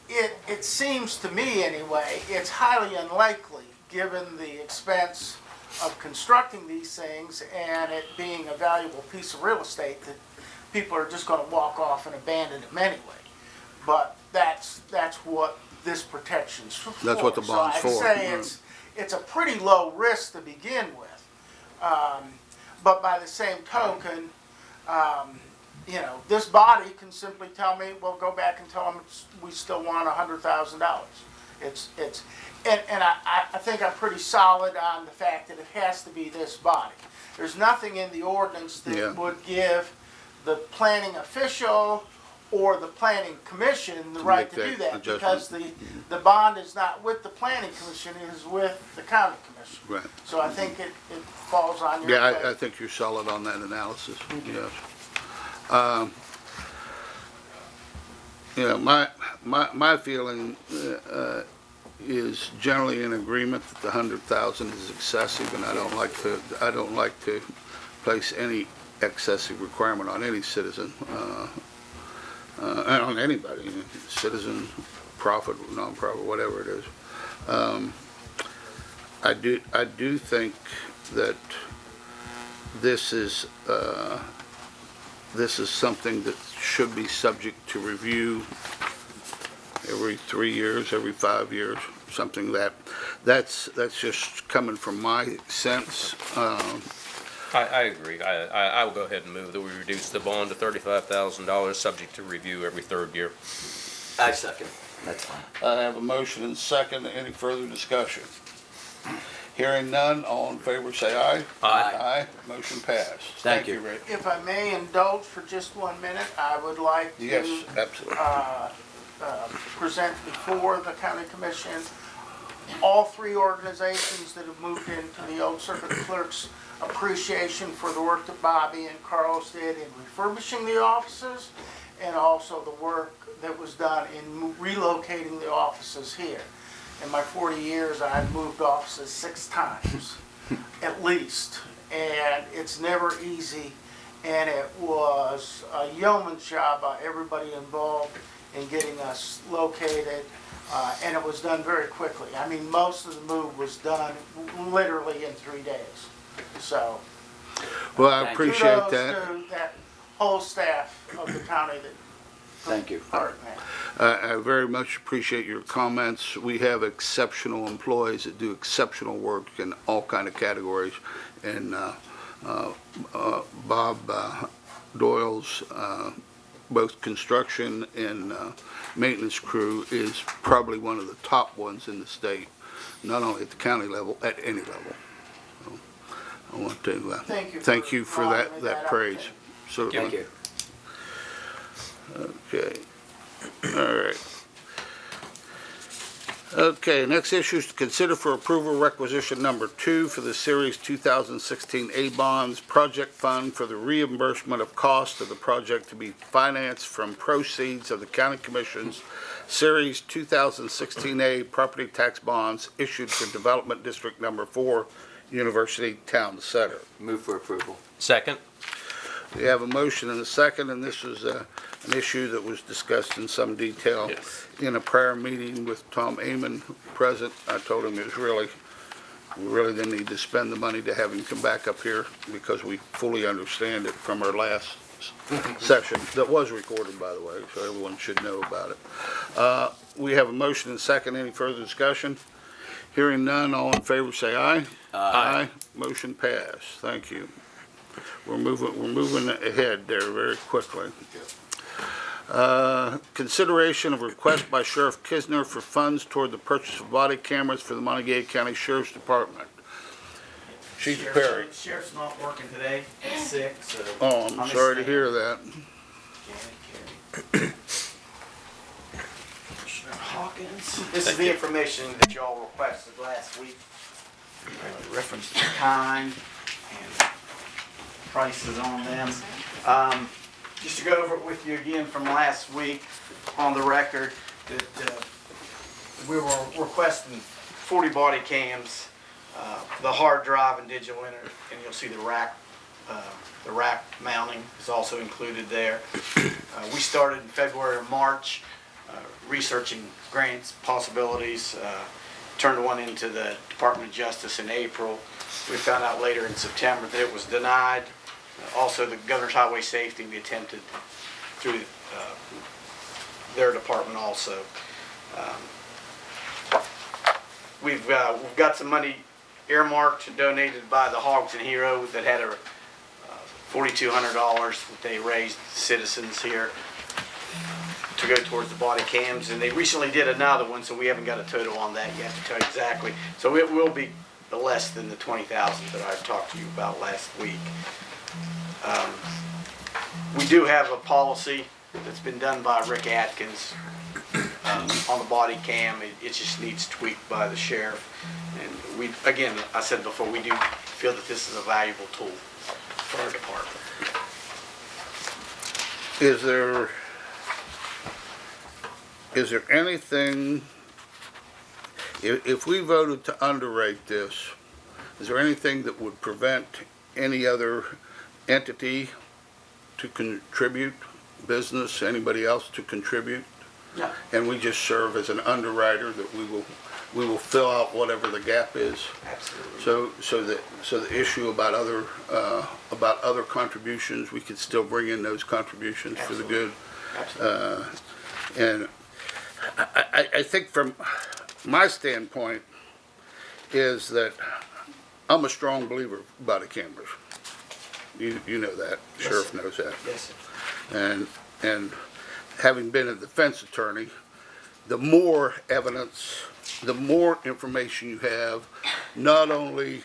it seems to me anyway, it's highly unlikely, given the expense of constructing these things and it being a valuable piece of real estate, that people are just going to walk off and abandon them anyway. But that's what this protection's for.
That's what the bond's for.
So I'd say it's a pretty low risk to begin with. But by the same token, you know, this body can simply tell me, well, go back and tell them we still want $100,000. And I think I'm pretty solid on the fact that it has to be this body. There's nothing in the ordinance that would give the planning official or the planning commission the right to do that, because the bond is not with the planning commission, it is with the county commission.
Right.
So I think it falls on your plate.
I think you're solid on that analysis, yes. You know, my feeling is generally in agreement that the 100,000 is excessive, and I don't like to place any excessive requirement on any citizen, and on anybody, citizen, profit, non-profit, whatever it is. I do think that this is something that should be subject to review every 3 years, every 5 years, something that's just coming from my sense.
I agree. I will go ahead and move that we reduce the bond to $35,000, subject to review every 3rd year.
I second. That's fine.
I have a motion and second. Any further discussion? Hearing none, all in favor say aye.
Aye.
Aye. Motion passed.
Thank you.
Rick.
If I may indulge for just 1 minute, I would like to
Yes, absolutely.
present before the county commission all 3 organizations that have moved into the old circuit clerk's appreciation for the work that Bobby and Carlos did in refurbishing the offices, and also the work that was done in relocating the offices here. In my 40 years, I've moved offices 6 times, at least, and it's never easy, and it was a yeoman's job by everybody involved in getting us located, and it was done very quickly. I mean, most of the move was done literally in 3 days. So,
Well, I appreciate
kudos
that.
to that whole staff of the county that
Thank you.
All right.
I very much appreciate your comments. We have exceptional employees that do exceptional work in all kind of categories, and Bob Doyle's both construction and maintenance crew is probably one of the top ones in the state, not only at the county level, at any level. So I want to thank you for that praise. So,
Thank you.
okay. All right. Okay, next issue is to consider for approval requisition number 2 for the Series 2016 A bonds project fund for the reimbursement of cost of the project to be financed from proceeds of the County Commission's Series 2016 A property tax bonds issued for Development District Number 4, University Town Center.
Move for approval.
Second?
We have a motion and a second, and this is an issue that was discussed in some detail in a prior meeting with Tom Amon present. I told him we really didn't need to spend the money to have him come back up here because we fully understand it from our last session that was recorded, by the way, so everyone should know about it. We have a motion and a second. Any further discussion? Hearing none, all in favor say aye. Aye. Motion passed. Thank you. We're moving ahead there very quickly. Consideration of request by Sheriff Kisner for funds toward the purchase of body cameras for the Monongalia County Sheriff's Department. Chief Perry.
Sheriff's not working today, he's sick, so.
Oh, I'm sorry to hear that.
Hawkins. This is the information that y'all requested last week. Reference to kind and prices on them. Just to go over it with you again from last week on the record, that we were requesting 40 body cams, the hard drive and digital enter, and you'll see the rack mounting is also included there. We started in February or March researching grants, possibilities, turned one into the Department of Justice in April. We found out later in September that it was denied. Also, the Governor's Highway Safety, we attempted through their department also. We've got some money earmarked and donated by the Hogs and Heroes that had a $4,200 that they raised citizens here to go towards the body cams, and they recently did another one, so we haven't got a total on that yet to tell you exactly. So it will be less than the 20,000 that I talked to you about last week. We do have a policy that's been done by Rick Atkins on the body cam. It just needs tweaked by the sheriff. And we, again, I said before, we do feel that this is a valuable tool for our department.
Is there anything, if we voted to underrate this, is there anything that would prevent any other entity to contribute, business, anybody else to contribute?
No.
And we just serve as an underwriter that we will fill out whatever the gap is?
Absolutely.
So the issue about other contributions, we could still bring in those contributions for the good.
Absolutely.
And I think from my standpoint is that I'm a strong believer of body cameras. You know that.
Yes,
Sheriff
sir.
knows that.
Yes, sir.
And having been a defense attorney, the more evidence, the more information you have, not only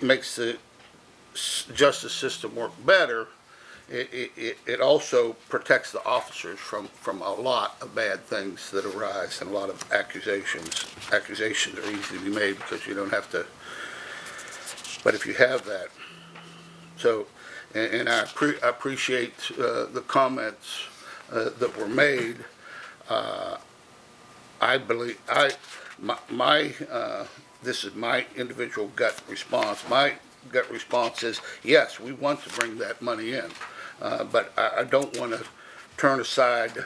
makes the justice system work better, it also protects the officers from a lot of bad things that arise and a lot of accusations. Accusations are easy to be made because you don't have to, but if you have that. So, and I appreciate the comments that were made. I believe, this is my individual gut response. My gut response is, yes, we want to bring that money in, but I don't want to turn aside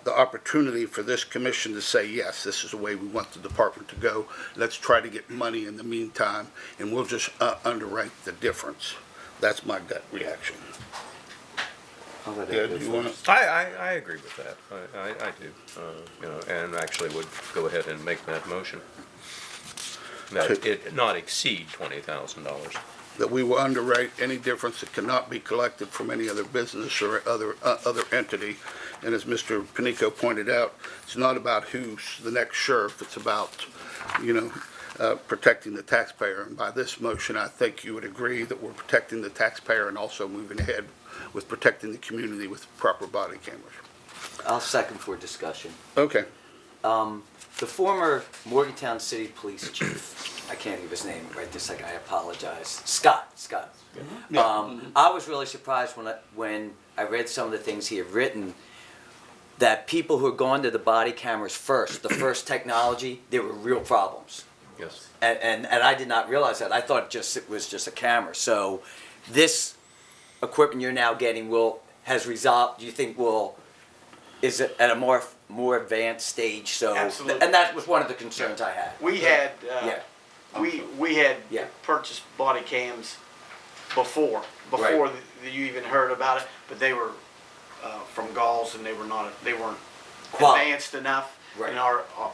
the opportunity for this commission to say, yes, this is the way we want the department to go. Let's try to get money in the meantime, and we'll just underwrite the difference. That's my gut reaction. Yeah, do you wanna?
I agree with that. I do. You know, and actually would go ahead and make that motion. That it not exceed $20,000.
That we will underwrite any difference that cannot be collected from any other business or other entity. And as Mr. Panico pointed out, it's not about who's the next sheriff, it's about, protecting the taxpayer. And by this motion, I think you would agree that we're protecting the taxpayer and also moving ahead with protecting the community with proper body cameras.
I'll second for discussion.
Okay.
The former Morgantown City Police Chief, I can't give his name right this second, I apologize, Scott. I was really surprised when I read some of the things he had written, that people who had gone to the body cameras first, the first technology, there were real problems.
Yes.
And I did not realize that. I thought it was just a camera. So this equipment you're now getting has resolved, do you think is it at a more advanced stage? So,
Absolutely.
and that was one of the concerns I had.
We had, we had
Yeah.
purchased body cams before
Right.
you even heard about it, but they were from Galls and they weren't
Quality.
advanced enough.
Right.
And a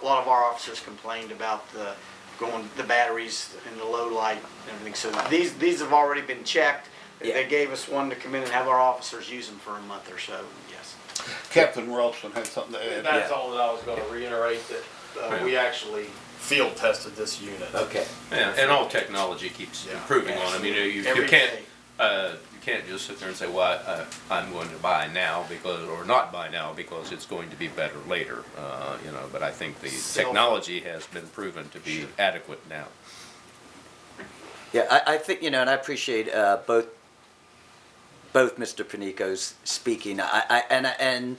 lot of our officers complained about the batteries and the low light and everything. So these have already been checked.
Yeah.
They gave us one to come in and have our officers use them for a month or so. Yes.
Captain Ralston had something to add.
That's all that I was going to reiterate, that we actually field tested this unit.
Okay.
Yeah, and all technology keeps improving on. I mean, you
Every
can't
day.
you can't just sit there and say, well, I'm going to buy now or not buy now because it's going to be better later. But I think the technology has been proven to be adequate now.
Yeah, I think, and I appreciate both Mr. Panico's speaking. I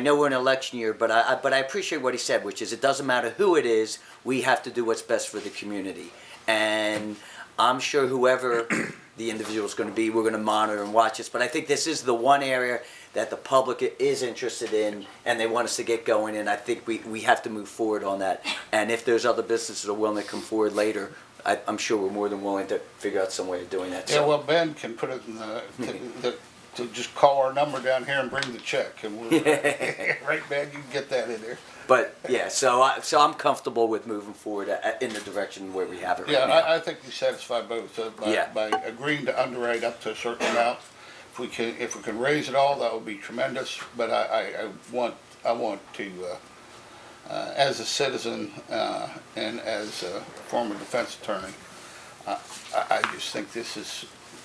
know we're in an election year, but I appreciate what he said, which is it doesn't matter who it is, we have to do what's best for the community. And I'm sure whoever the individual is going to be, we're going to monitor and watch this. But I think this is the one area that the public is interested in, and they want us to get going. And I think we have to move forward on that. And if there's other businesses that are willing to come forward later, I'm sure we're more than willing to figure out some way of doing that.
Yeah, well, Ben can put it in to just call our number down here and bring the check, and we're right, Ben, you can get that in there.
But yeah, so I'm comfortable with moving forward in the direction where we have it right now.
Yeah, I think we satisfy both
Yeah.
by agreeing to underwrite up to a certain amount. If we can raise it all, that would be tremendous. But I want to, as a citizen and as a former defense attorney, I just think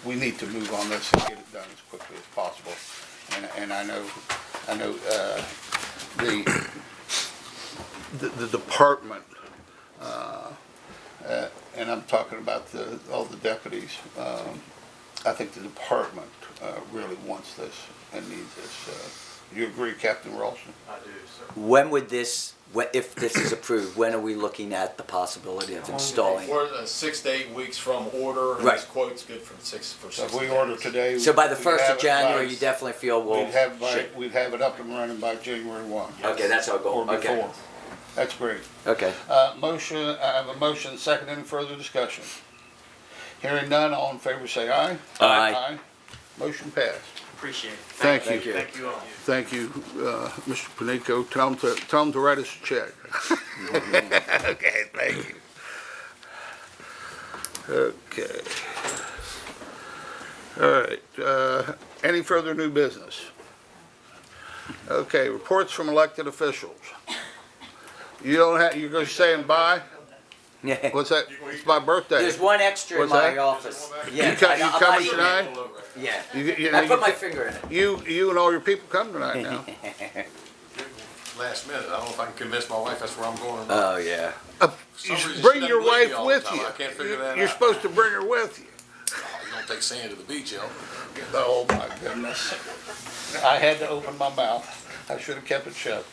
we need to move on this and get it done as quickly as possible. And I know the department, and I'm talking about all the deputies. I think the department really wants this and needs this. Do you agree, Captain Ralston?
I do, sir.
When would if this is approved, when are we looking at the possibility of installing?
We're 6 to 8 weeks from order, and
Right.
this quote's good for 6
So if we order today.
So by the
we'd
1st
have
of
it
January,
by-
you definitely feel
We'd have it up and running by January 1.
Okay, that's our goal.
Or
Okay.
before. That's great.
Okay.
I have a motion, second, any further discussion? Hearing none, all in favor say aye.
Aye.
Motion passed.
Appreciate it.
Thank you.
Thank you all.
Thank you, Mr. Panico. Tell him to write us a check. Okay, thank you. Okay. All right, any further new business? Okay, reports from elected officials. You don't have, you're gonna saying bye?
Yeah.
What's that? It's my birthday.
There's one extra in
What's
my
that?
office.
You
Yeah,
coming
I'm not eating
tonight?
it. Yeah.
You
I put my
you-
finger in it.
You and all your people come tonight now.
Last minute, I don't know if I can convince my wife that's where I'm going or not.
Oh, yeah.
You
some
should
reason
bring
she
your
doesn't believe
wife
me all the
with
time.
you.
I can't figure that
You're
out.
supposed to bring her with you.
You don't take Sandy to the beach, yo.
Oh, my goodness. I had to open my mouth. I should have kept it shut.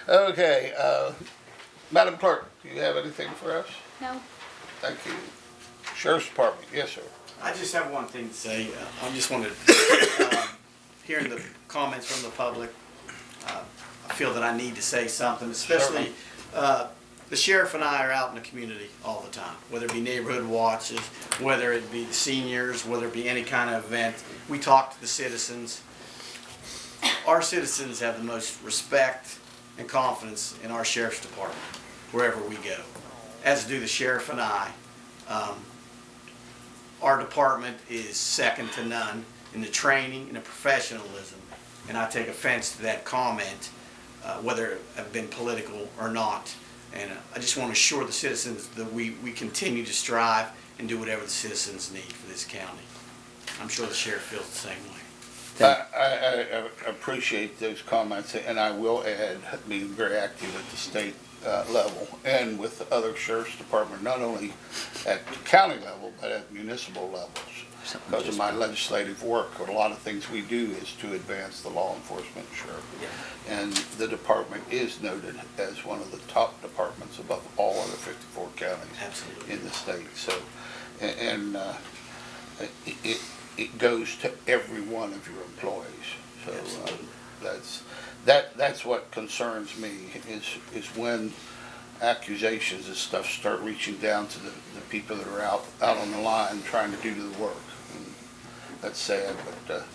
Okay, Madam Clerk, do you have anything for us?
No.
Thank you. Sheriff's Department, yes, sir.
I just have one thing to say. I just wanted, hearing the comments from the public, I feel that I need to say something, especially the sheriff and I are out in the community all the time, whether it be neighborhood watches, whether it be the seniors, whether it be any kind of event. We talk to the citizens. Our citizens have the most respect and confidence in our sheriff's department wherever we go, as do the sheriff and I. Our department is second to none in the training and the professionalism, and I take offense to that comment, whether it have been political or not. And I just want to assure the citizens that we continue to strive and do whatever the citizens need for this county. I'm sure the sheriff feels the same way.
I appreciate those comments, and I will add, being very active at the state level and with the other sheriff's department, not only at the county level, but at municipal levels. Because of my legislative work, a lot of things we do is to advance the law enforcement, sheriff. And the department is noted as one of the top departments above all other 54 counties in the state. So, and it goes to every one of your employees. So that's what concerns me is when accusations and stuff start reaching down to the people that are out on the line trying to do the work. And that's sad, but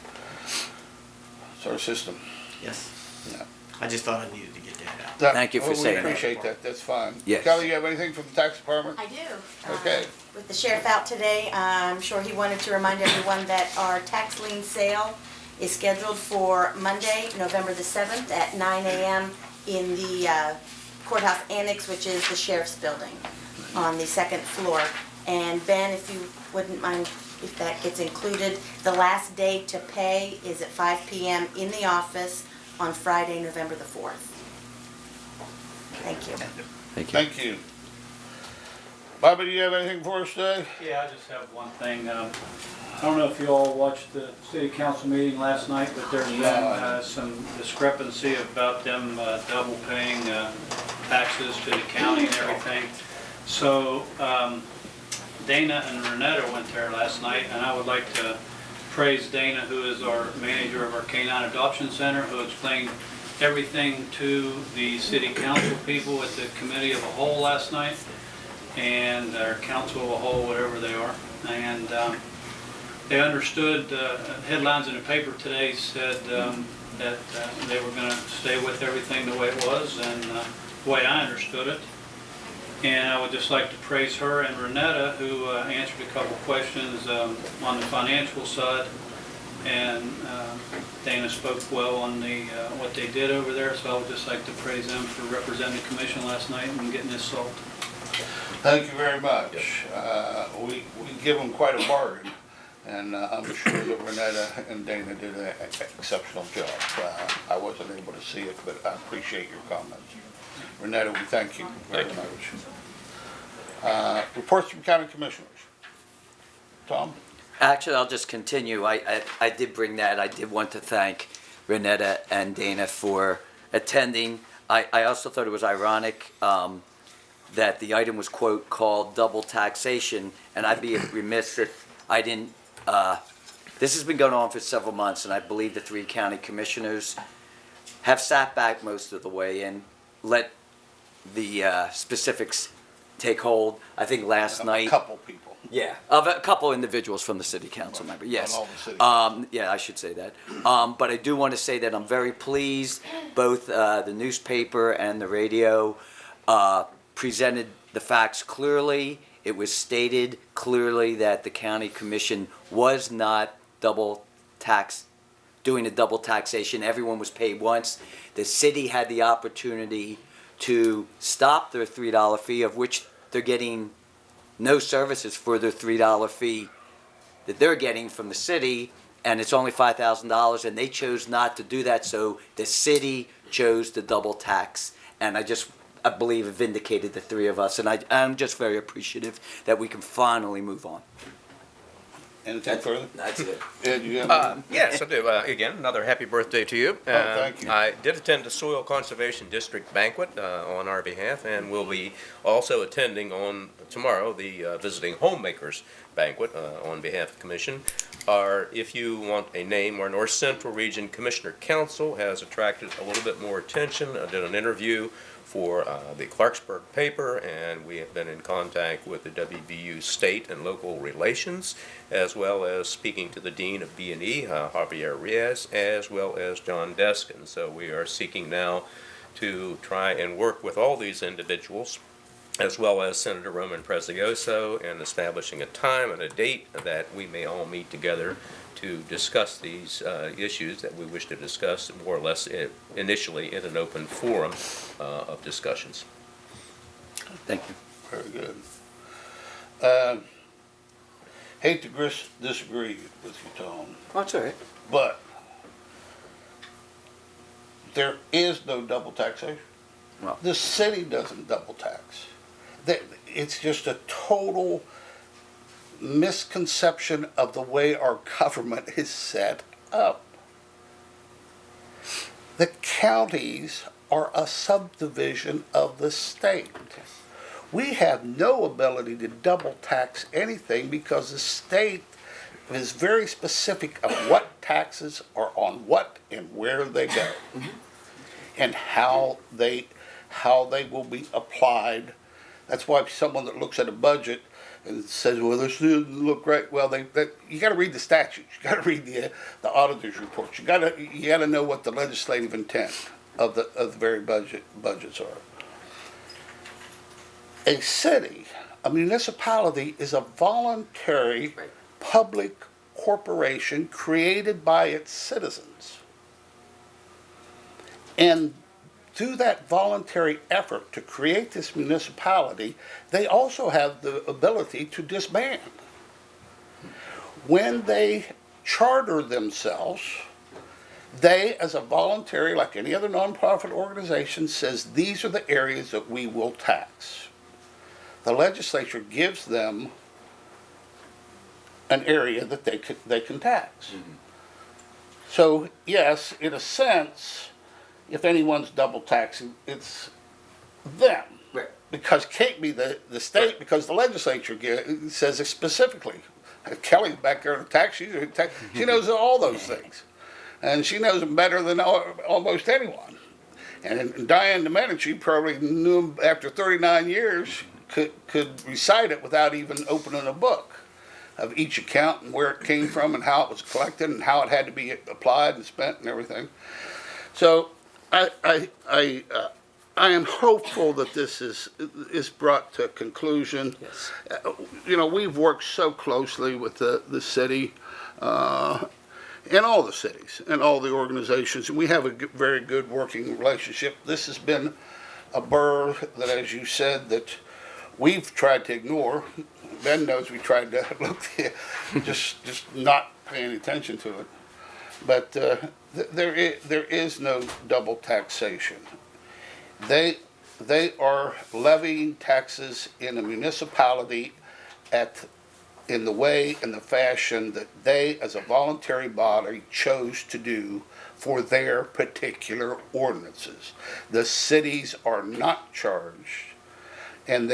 it's our system.
Yes.
Yeah.
I just thought I needed to get that out.
Thank you for saying that.
We appreciate that. That's fine.
Yes.
Kelly, you have anything from the tax department?
I do.
Okay.
With the sheriff out today, I'm sure he wanted to remind everyone that our tax lien sale is scheduled for Monday, November the 7th at 9 a.m. in the courthouse annex, which is the sheriff's building on the second floor. And Ben, if you wouldn't mind if that gets included, the last day to pay is at 5 p.m. in the office on Friday, November the 4th. Thank you.
Thank you.
Thank you. Bobby, do you have anything for us today?
Yeah, I just have one thing. I don't know if you all watched the city council meeting last night, but there's been some discrepancy about them double paying taxes to the county and everything. So Dana and Renetta went there last night, and I would like to praise Dana, who is our manager of our Canine Adoption Center, who explained everything to the city council people at the committee of a whole last night, and our council of a whole, whatever they are. And they understood, headlines in the paper today said that they were going to stay with everything the way it was and the way I understood it. And I would just like to praise her and Renetta, who answered a couple questions on the financial side. And Dana spoke well on the what they did over there, so I would just like to praise them for representing the commission last night and getting this sold.
Thank you very much. We give them quite a bargain, and I'm sure that Renetta and Dana did an exceptional job. I wasn't able to see it, but I appreciate your comments. Renetta, we thank you very much. Reports from county commissioners. Tom?
Actually, I'll just continue. I did bring that. I did want to thank Renetta and Dana for attending. I also thought it was ironic that the item was, quote, called double taxation, and I'd be remiss if I didn't, this has been going on for several months, and I believe the three county commissioners have sat back most of the way and let the specifics take hold. I think last night.
A couple people.
Yeah, of a couple individuals from the city council member, yes.
Not all the city
Yeah, I should say that. But I do want to say that I'm very pleased, both the newspaper and the radio presented the facts clearly. It was stated clearly that the county commission was not doing a double taxation. Everyone was paid once. The city had the opportunity to stop their $3 fee, of which they're getting no services for their $3 fee that they're getting from the city, and it's only $5,000, and they chose not to do that, so the city chose to double tax. And I believe it vindicated the three of us, and I'm just very appreciative that we can finally move on.
Anything further?
That's it.
Ed, you have
Yes, I do. Again, another happy birthday to you.
thank you.
I did attend the Soil Conservation District banquet on our behalf, and will be also attending on tomorrow the Visiting Homemakers banquet on behalf of the Commission. If you want a name, our North Central Region Commissioner Council has attracted a little bit more attention. I did an interview for the Clarksburg paper, and we have been in contact with the WVU State and Local Relations, as well as speaking to the Dean of B&E, Javier Reyes, as well as John Deskin. So we are seeking now to try and work with all these individuals, as well as Senator Roman Prezioso, in establishing a time and a date that we may all meet together to discuss these issues that we wish to discuss more or less initially in an open forum of discussions.
Thank you.
Very good. Hate to disagree with you, Tom,
That's all right.
but there is no double taxation.
Well,
The city doesn't double tax. It's just a total misconception of the way our government is set up. The counties are a subdivision of the state. We have no ability to double tax anything because the state is very specific of what taxes are on what and where they go and how they will be applied. That's why someone that looks at a budget and says, well, this doesn't look right. Well, you got to read the statutes. You got to read the auditor's reports. You got to know what the legislative intent of the very budgets are. A city, a municipality, is a voluntary public corporation created by its citizens. And through that voluntary effort to create this municipality, they also have the ability to disband. When they charter themselves, they, as a voluntary, like any other nonprofit organization, says these are the areas that we will tax. The legislature gives them an area that they can tax. Mm-hmm. So yes, in a sense, if anyone's double taxing, it's them.
Right.
Because it can't be the state, right. Because the legislature says it specifically. Kelly's back there to tax, she knows all those things. And she knows them better than almost anyone. And Diane Domenici probably knew them after 39 years, could recite it without even opening a book of each account and where it came from and how it was collected and how it had to be applied and spent and everything. So I am hopeful that this is brought to a conclusion.
Yes.
We've worked so closely with the city, and all the cities and all the organizations, and we have a very good working relationship. This has been a burr that, as you said, that we've tried to ignore. Ben knows we tried to look, just not paying attention to it. But there is no double taxation. They are levying taxes in a municipality in the way and the fashion that they, as a voluntary body, chose to do for their particular ordinances. The cities are not charged, and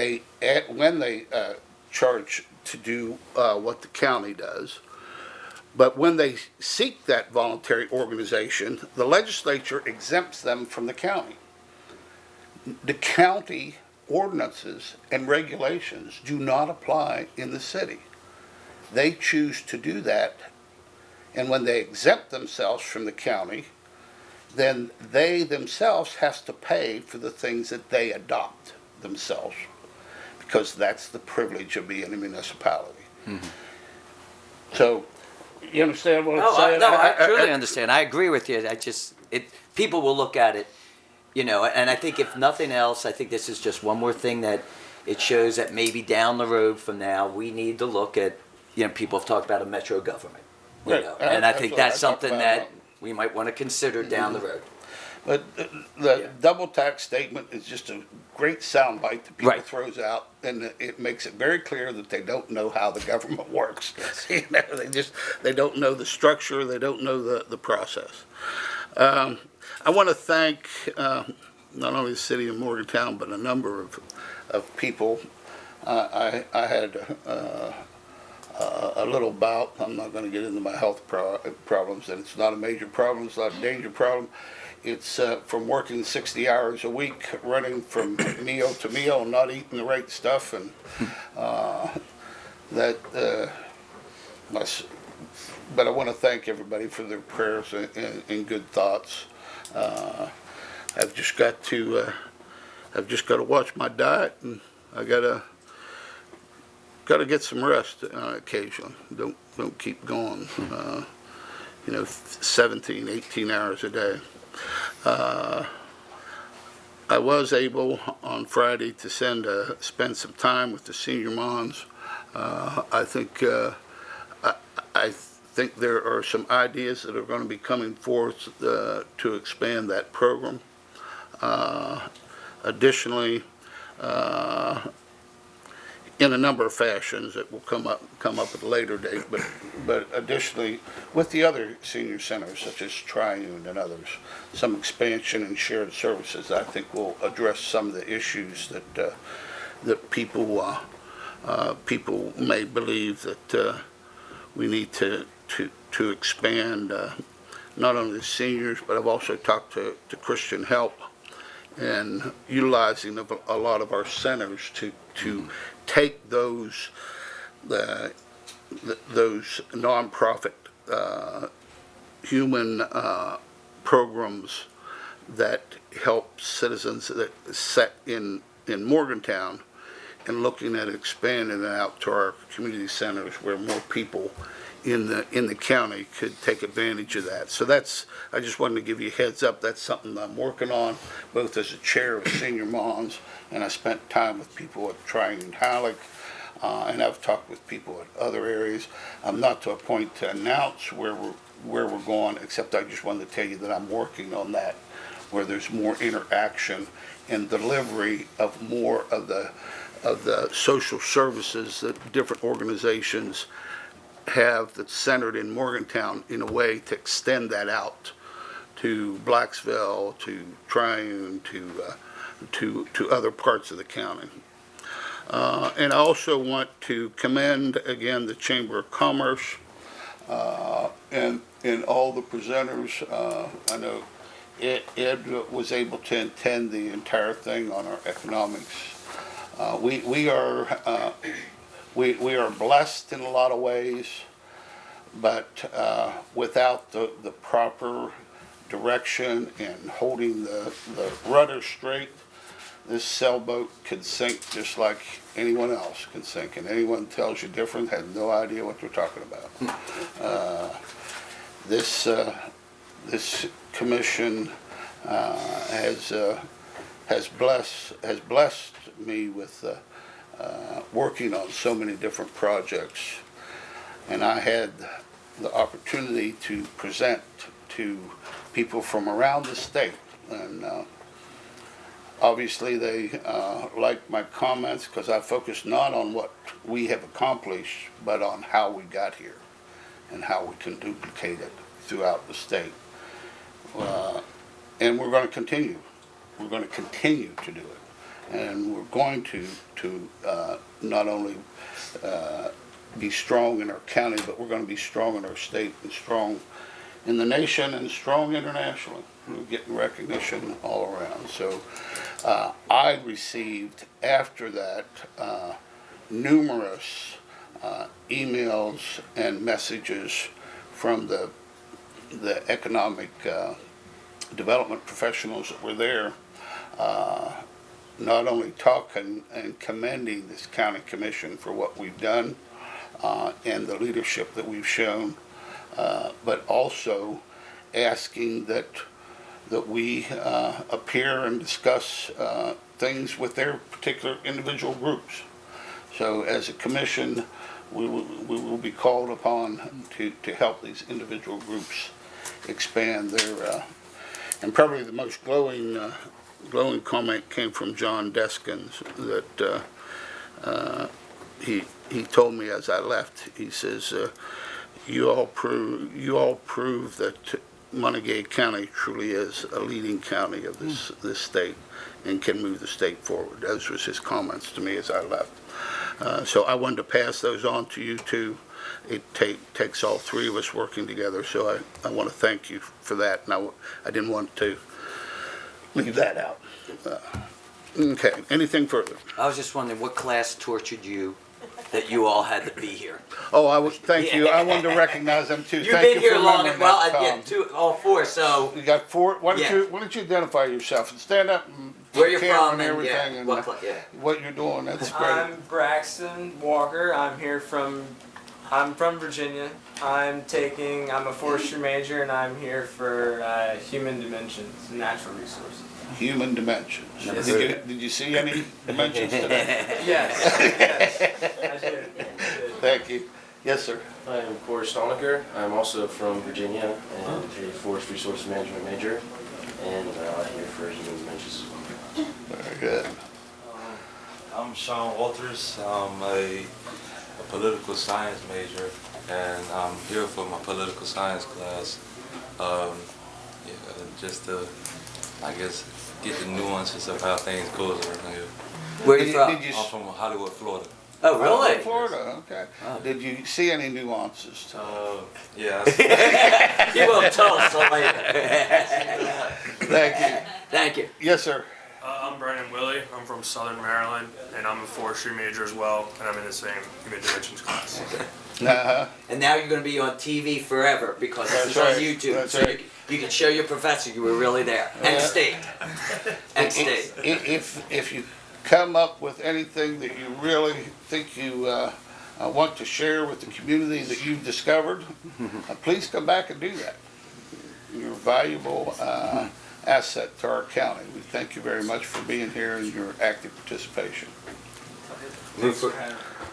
when they charge to do what the county does. But when they seek that voluntary organization, the legislature exempts them from the county. The county ordinances and regulations do not apply in the city. They choose to do that, and when they exempt themselves from the county, then they themselves have to pay for the things that they adopt themselves, because that's the privilege of being a municipality. Mm-hmm. So, you understand what I'm saying?
No, I truly understand. I agree with you. People will look at it, and I think if nothing else, I think this is just one more thing that it shows that maybe down the road from now, we need to look at, people have talked about a metro government, and I think that's something that we might want to consider down the road.
But the double tax statement is just a great soundbite that people
Right.
throws out, and it makes it very clear that they don't know how the government works. You know, they don't know the structure, they don't know the process. I want to thank not only the city of Morgantown, but a number of people. I had a little bout. I'm not going to get into my health problems, and it's not a major problem. It's not a danger problem. It's from working 60 hours a week, running from meal to meal, and not eating the right stuff, and but I want to thank everybody for their prayers and good thoughts. I've just got to watch my diet, and I gotta get some rest occasionally. Don't keep going, 17, 18 hours a day. I was able on Friday to spend some time with the senior moms. I think there are some ideas that are going to be coming forth to expand that program. Additionally, in a number of fashions that will come up at a later date, but additionally with the other senior centers such as Triune and others, some expansion and shared services I think will address some of the issues that people may believe that we need to expand not only the seniors, but I've also talked to Christian Help and utilizing a lot of our centers to take those nonprofit human programs that help citizens that set in Morgantown, and looking at expanding it out to our community centers where more people in the county could take advantage of that. So I just wanted to give you a heads up. That's something I'm working on, both as a chair of senior moms, and I spent time with people at Triune Halleck, and I've talked with people at other areas. I'm not to a point to announce where we're going, except I just wanted to tell you that I'm working on that, where there's more interaction and delivery of more of the social services that different organizations have that's centered in Morgantown, in a way to extend that out to Blacksville, to Triune, to other parts of the county. And I also want to commend again the Chamber of Commerce and all the presenters. I know Ed was able to attend the entire thing on our economics. We are blessed in a lot of ways, but without the proper direction and holding the rudder straight, this sailboat could sink just like anyone else can sink, and anyone tells you different has no idea what they're talking about. This commission has blessed me with working on so many different projects, and I had the opportunity to present to people from around the state, and obviously they liked my comments because I focused not on what we have accomplished, but on how we got here and how we can duplicate it throughout the state. And we're going to continue. We're going to continue to do it. And we're going to not only be strong in our county, but we're going to be strong in our state and strong in the nation and strong internationally. We're getting recognition all around. So I received after that numerous emails and messages from the economic development professionals that were there, not only talking and commending this county commission for what we've done and the leadership that we've shown, but also asking that we appear and discuss things with their particular individual groups. So as a commission, we will be called upon to help these individual groups expand And probably the most glowing comment came from John Deskins that he told me as I left. He says, "You all prove that Monongalia County truly is a leading county of this state and can move the state forward." Those was his comments to me as I left. So I wanted to pass those on to you too. It takes all three of us working together, so I want to thank you for that, and I didn't want to leave that out. Okay, anything further?
I was just wondering what class tortured you that you all had to be here?
Thank you. I wanted to recognize them too.
You've
Thank
been
you
here
for
long,
remembering
well,
that, Tom.
all four, so.
You got four. Why
Yeah.
don't you identify yourself and stand up and
Where you're
camera
from
and
and,
everything
yeah,
and what you're doing. That's great.
I'm Braxton Walker. I'm from Virginia. I'm a forestry major, and I'm here for human dimensions, natural resources.
Human dimensions.
Yes.
Did you see any dimensions today?
Yes. I did.
Thank you. Yes, sir.
I am Corey Stoniker. I'm also from Virginia and a forest resource management major, and here for human dimensions as well.
Very good.
I'm Sean Walters. I'm a political science major, and I'm here for my political science class. Just to, I guess, get the nuances of how things go around here.
Where are you from?
I'm from Hollywood, Florida.
Oh, really?
Florida, okay. Oh. Did you see any nuances?
Yeah.
He will tell us later.
Thank you.
Thank you.
Yes, sir.
I'm Brandon Willie. I'm from Southern Maryland, and I'm a forestry major as well, and I'm in the same human dimensions class.
And now you're going to be on TV forever because this is
right.
on YouTube.
That's
so
right.
you can show your professor you were really there. And state. And state.
If you come up with anything that you really think you want to share with the community that you've discovered, please come back and do that. You're a valuable asset to our county. We thank you very much for being here and your active participation.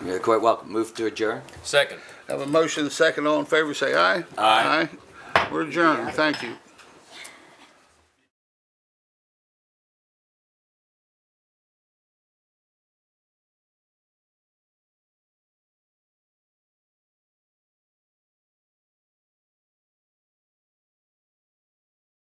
You're quite welcome. Move to adjourn.
Second.
Have a motion, second. All in favor, say aye.
Aye.
We're adjourned. Thank you.